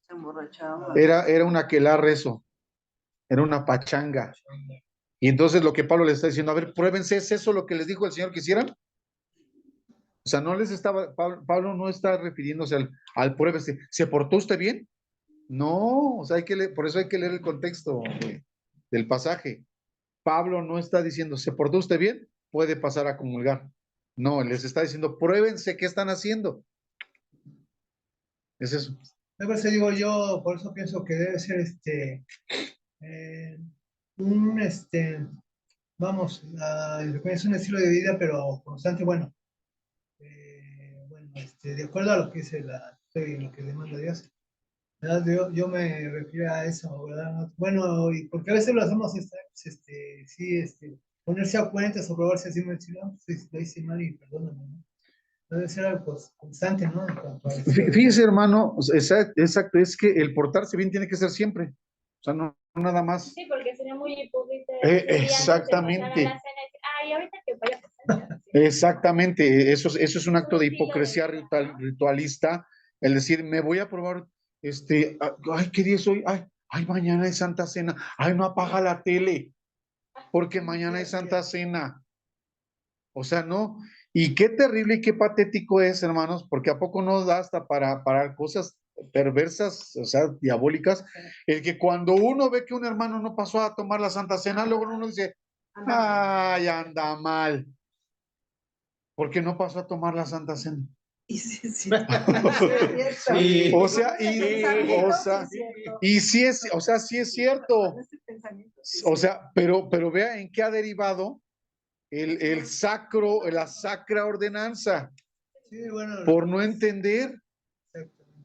Se emborrachaba. Era un aquelarre eso, era una pachanga. Y entonces lo que Pablo les está diciendo, a ver, pruébense, ¿es eso lo que les dijo el Señor que hicieran? O sea, no les estaba, Pablo no está refiriéndose al pruébese. ¿Se portó usted bien? No, o sea, por eso hay que leer el contexto del pasaje. Pablo no está diciendo, ¿se portó usted bien? Puede pasar a comulgar. No, les está diciendo, pruébense qué están haciendo. Es eso. Por eso digo yo, por eso pienso que debe ser un vamos, es un estilo de vida, pero constante, bueno, de acuerdo a lo que dice lo que demanda Dios. ¿Verdad? Yo me refiero a eso, ¿verdad? Bueno, y porque a veces lo hacemos, ponerse a cuentas o probarse así, decir, no, pues, lo hice mal y perdóname, ¿no? Debe ser algo pues, constante, ¿no? Fíjese, hermano, exacto, es que el portarse bien tiene que ser siempre. O sea, no nada más. Sí, porque sería muy hipócrita. Exactamente. Ay, ahorita que vaya a pasar. Exactamente, eso es un acto de hipocresía ritualista, el decir, me voy a probar, ay, ¿qué día es hoy? Ay, mañana es Santa Cena, ay, no apaga la tele, porque mañana es Santa Cena. O sea, no, y qué terrible y qué patético es, hermanos, porque a poco nos da hasta para cosas perversas, o sea, diabólicas, el que cuando uno ve que un hermano no pasó a tomar la Santa Cena, luego uno dice, ay, anda mal. ¿Por qué no pasó a tomar la Santa Cena? Y sí, sí. Sí. O sea, y sí es, o sea, sí es cierto. O sea, pero vea en qué ha derivado la sacra ordenanza. Sí, bueno, Por no entender.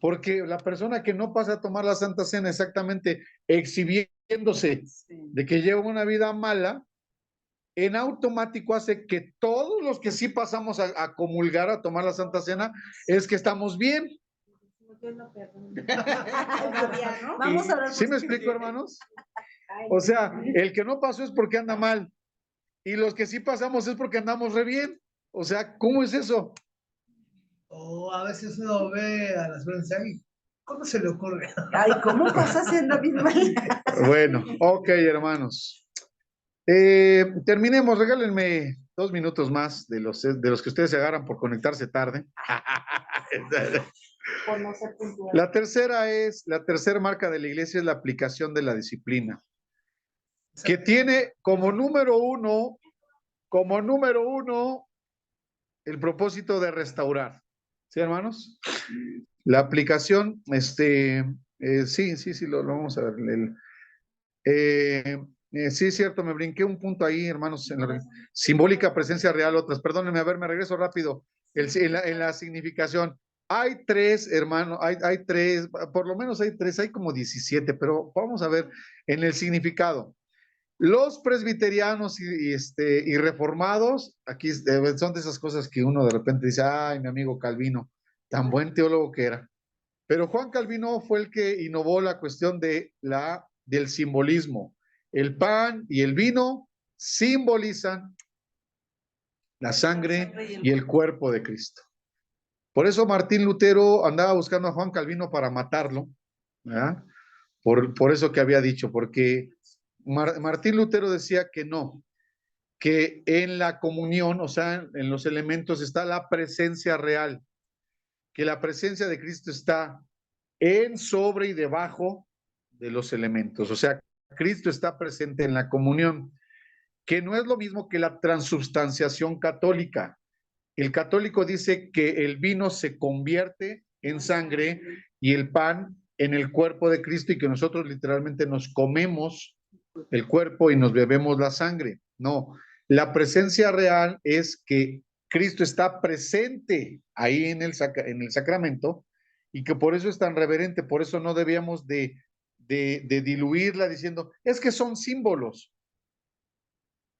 Porque la persona que no pasa a tomar la Santa Cena exactamente exhibiéndose de que lleva una vida mala, en automático hace que todos los que sí pasamos a comulgar, a tomar la Santa Cena, es que estamos bien. Vamos a ver. ¿Sí me explico, hermanos? O sea, el que no pasó es porque anda mal. Y los que sí pasamos es porque andamos re bien. O sea, ¿cómo es eso? O a veces uno ve a las personas ahí, ¿Cómo se le ocurre? Ay, ¿cómo vas a hacer la misma? Bueno, ok, hermanos. Terminemos, regálenme 2 minutos más de los que ustedes se agarran por conectarse tarde. Por no ser puntual. La tercera marca de la iglesia es la aplicación de la disciplina, que tiene como número uno, el propósito de restaurar. ¿Sí, hermanos? La aplicación, sí, lo vamos a ver. Sí, cierto, me brinqué un punto ahí, hermanos, en la simbólica presencia real, otras. Perdónenme, a ver, me regreso rápido. En la significación. Hay 3, hermano, hay 3, por lo menos hay 3, hay como 17, pero vamos a ver en el significado. Los presbiterianos y reformados, aquí son de esas cosas que uno de repente dice, ay, mi amigo Calvino, tan buen teólogo que era. Pero Juan Calvino fue el que innovó la cuestión del simbolismo. El pan y el vino simbolizan la sangre y el cuerpo de Cristo. Por eso Martín Lutero andaba buscando a Juan Calvino para matarlo, ¿verdad? Por eso que había dicho, porque Martín Lutero decía que no, que en la comunión, o sea, en los elementos está la presencia real, que la presencia de Cristo está en, sobre y debajo de los elementos, o sea, Cristo está presente en la comunión, que no es lo mismo que la transubstanciación católica. El católico dice que el vino se convierte en sangre y el pan en el cuerpo de Cristo y que nosotros literalmente nos comemos el cuerpo y nos bebemos la sangre. No, la presencia real es que Cristo está presente ahí en el sacramento y que por eso es tan reverente, por eso no debíamos de diluirla diciendo, es que son símbolos.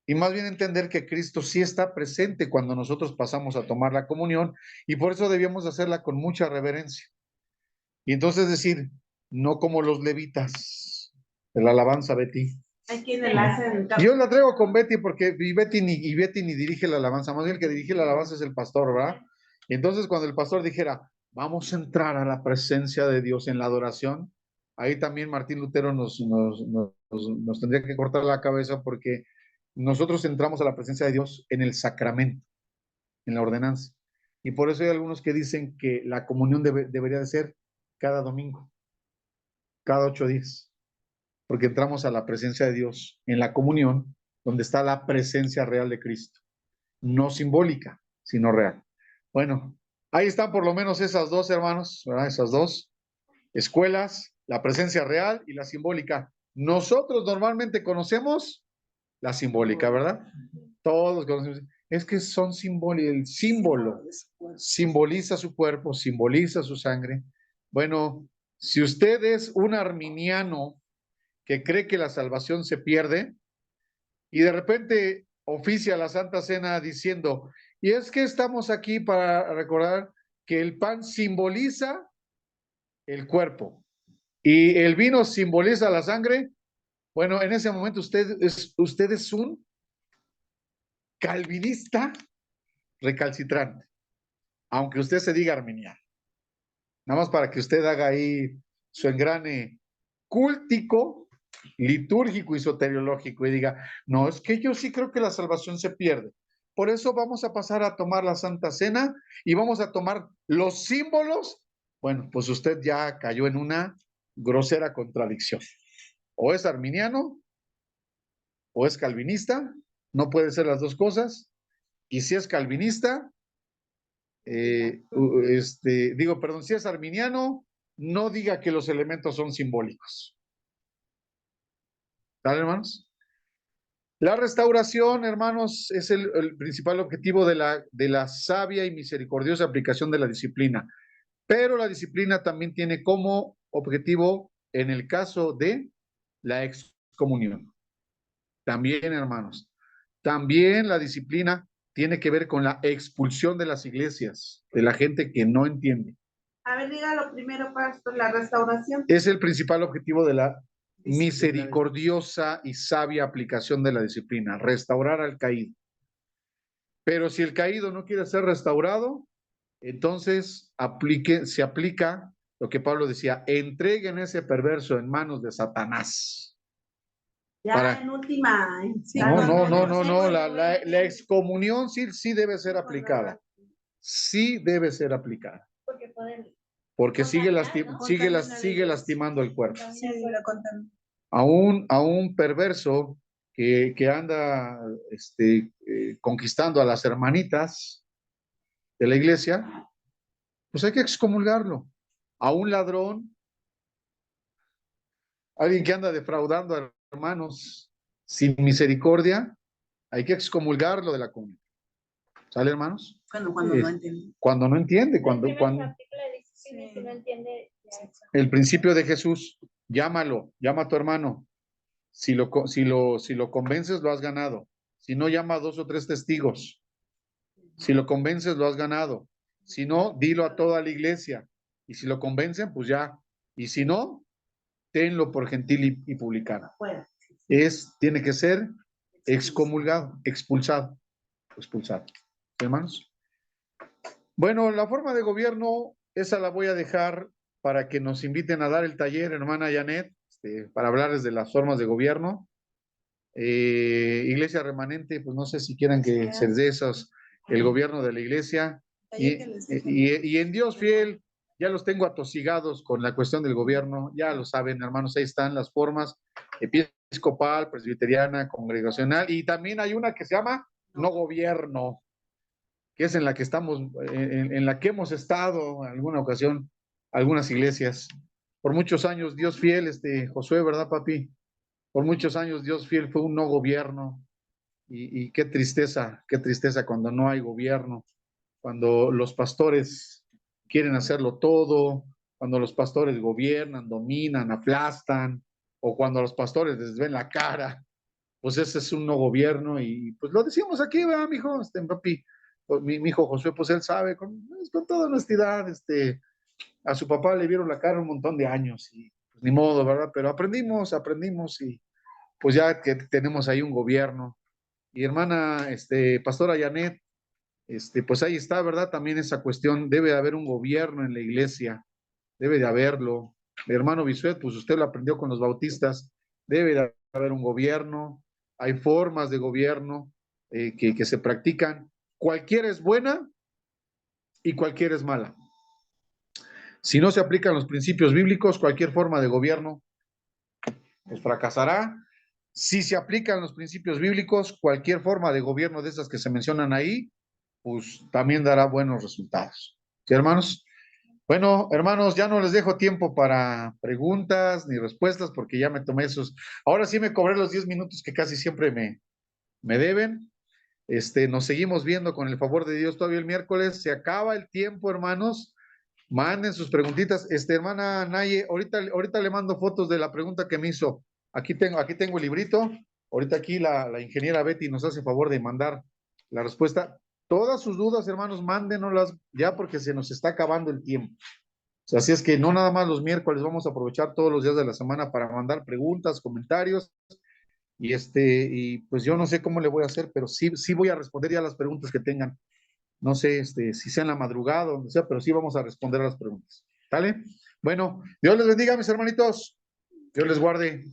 Y más bien entender que Cristo sí está presente cuando nosotros pasamos a tomar la comunión y por eso debíamos hacerla con mucha reverencia. Y entonces decir, no como los levitas de la alabanza, Betty. Hay quienes la hacen. Yo la traigo con Betty porque Betty ni dirige la alabanza, más bien el que dirige la alabanza es el pastor, ¿verdad? Y entonces cuando el pastor dijera, vamos a entrar a la presencia de Dios en la adoración, ahí también Martín Lutero nos tendría que cortar la cabeza porque nosotros entramos a la presencia de Dios en el sacramento, en la ordenanza. Y por eso hay algunos que dicen que la comunión debería de ser cada domingo, cada 8 días, porque entramos a la presencia de Dios en la comunión, donde está la presencia real de Cristo, no simbólica, sino real. Bueno, ahí están por lo menos esas dos, hermanos, ¿verdad? Esas dos escuelas, la presencia real y la simbólica. Nosotros normalmente conocemos la simbólica, ¿verdad? Todos conocemos. Es que son simbólicos, el símbolo simboliza su cuerpo, simboliza su sangre. Bueno, si usted es un arminiano que cree que la salvación se pierde y de repente oficia la Santa Cena diciendo, y es que estamos aquí para recordar que el pan simboliza el cuerpo y el vino simboliza la sangre, bueno, en ese momento usted es un calvinista recalcitrante, aunque usted se diga arminiano. Nada más para que usted haga ahí su engrane cúltico, litúrgico y soteriológico y diga, no, es que yo sí creo que la salvación se pierde. Por eso vamos a pasar a tomar la Santa Cena y vamos a tomar los símbolos. Bueno, pues usted ya cayó en una grosera contradicción. O es arminiano o es calvinista, no puede ser las dos cosas. Y si es calvinista, si es arminiano, no diga que los elementos son simbólicos. ¿Vale, hermanos? La restauración, hermanos, es el principal objetivo de la sabia y misericordiosa aplicación de la disciplina. Pero la disciplina también tiene como objetivo, en el caso de la excomunión. También, hermanos, también la disciplina tiene que ver con la expulsión de las iglesias, de la gente que no entiende. A ver, dígalo primero, pastor, la restauración. Es el principal objetivo de la misericordiosa y sabia aplicación de la disciplina, restaurar al caído. Pero si el caído no quiere ser restaurado, entonces se aplica lo que Pablo decía, entreguen ese perverso en manos de Satanás. Ya en última. No, la excomunión sí debe ser aplicada. Sí debe ser aplicada. Porque sigue lastimando el cuerpo. A un perverso que anda conquistando a las hermanitas de la iglesia, pues hay que excomulgarlo. A un ladrón, alguien que anda defraudando a hermanos sin misericordia, hay que excomulgarlo de la comunidad. ¿Sale, hermanos? Cuando no entiende. Cuando no entiende, cuando el principio de Jesús, llama a tu hermano. Si lo convences, lo has ganado. Si no, llama a 2 o 3 testigos. Si lo convences, lo has ganado. Si no, dilo a toda la iglesia. Y si lo convencen, pues ya. Y si no, tenlo por gentil y publicano. Tiene que ser excomulgado, expulsado. Hermanos. Bueno, la forma de gobierno, esa la voy a dejar para que nos inviten a dar el taller, hermana Janet, para hablarles de las formas de gobierno. Iglesia remanente, pues no sé si quieran que se les dé el gobierno de la iglesia. Y en Dios fiel, ya los tengo atosigados con la cuestión del gobierno, ya lo saben, hermanos, ahí están las formas episcopal, presbiteriana, congregacional, y también hay una que se llama no gobierno, que es en la que estamos, en la que hemos estado en alguna ocasión, algunas iglesias. Por muchos años, Dios fiel, Josué, ¿verdad, papi? Por muchos años, Dios fiel fue un no gobierno. Y qué tristeza cuando no hay gobierno, cuando los pastores quieren hacerlo todo, cuando los pastores gobiernan, dominan, aplastan, o cuando los pastores les ven la cara, pues ese es un no gobierno. Y pues lo decimos aquí, ¿verdad, mijo? Papi, mi hijo Josué, pues él sabe, con toda honestidad, a su papá le vieron la cara un montón de años, y pues ni modo, ¿verdad? Pero aprendimos, y pues ya que tenemos ahí un gobierno. Y hermana, pastora Janet, pues ahí está, ¿verdad? También esa cuestión, debe de haber un gobierno en la iglesia, debe de haberlo. Mi hermano Bisuet, pues usted lo aprendió con los bautistas, debe de haber un gobierno, hay formas de gobierno que se practican. Cualquiera es buena y cualquiera es mala. Si no se aplican los principios bíblicos, cualquier forma de gobierno pues fracasará. Si se aplican los principios bíblicos, cualquier forma de gobierno de esas que se mencionan ahí, pues también dará buenos resultados. ¿Sí, hermanos? Bueno, hermanos, ya no les dejo tiempo para preguntas ni respuestas porque ya me tomé esos. Ahora sí me cobré los 10 minutos que casi siempre me deben. Nos seguimos viendo con el favor de Dios todavía el miércoles. Se acaba el tiempo, hermanos. Manden sus preguntitas. Hermana Naye, ahorita le mando fotos de la pregunta que me hizo. Aquí tengo el librito. Ahorita aquí la ingeniera Betty nos hace favor de mandar la respuesta. Todas sus dudas, hermanos, mándenoslas ya porque se nos está acabando el tiempo. O sea, así es que no nada más los miércoles, vamos a aprovechar todos los días de la semana para mandar preguntas, comentarios. Y pues yo no sé cómo le voy a hacer, pero sí voy a responder ya las preguntas que tengan. No sé si sea en la madrugada o donde sea, pero sí vamos a responder a las preguntas. ¿Vale? Bueno, Dios les bendiga, mis hermanitos. Dios les guarde.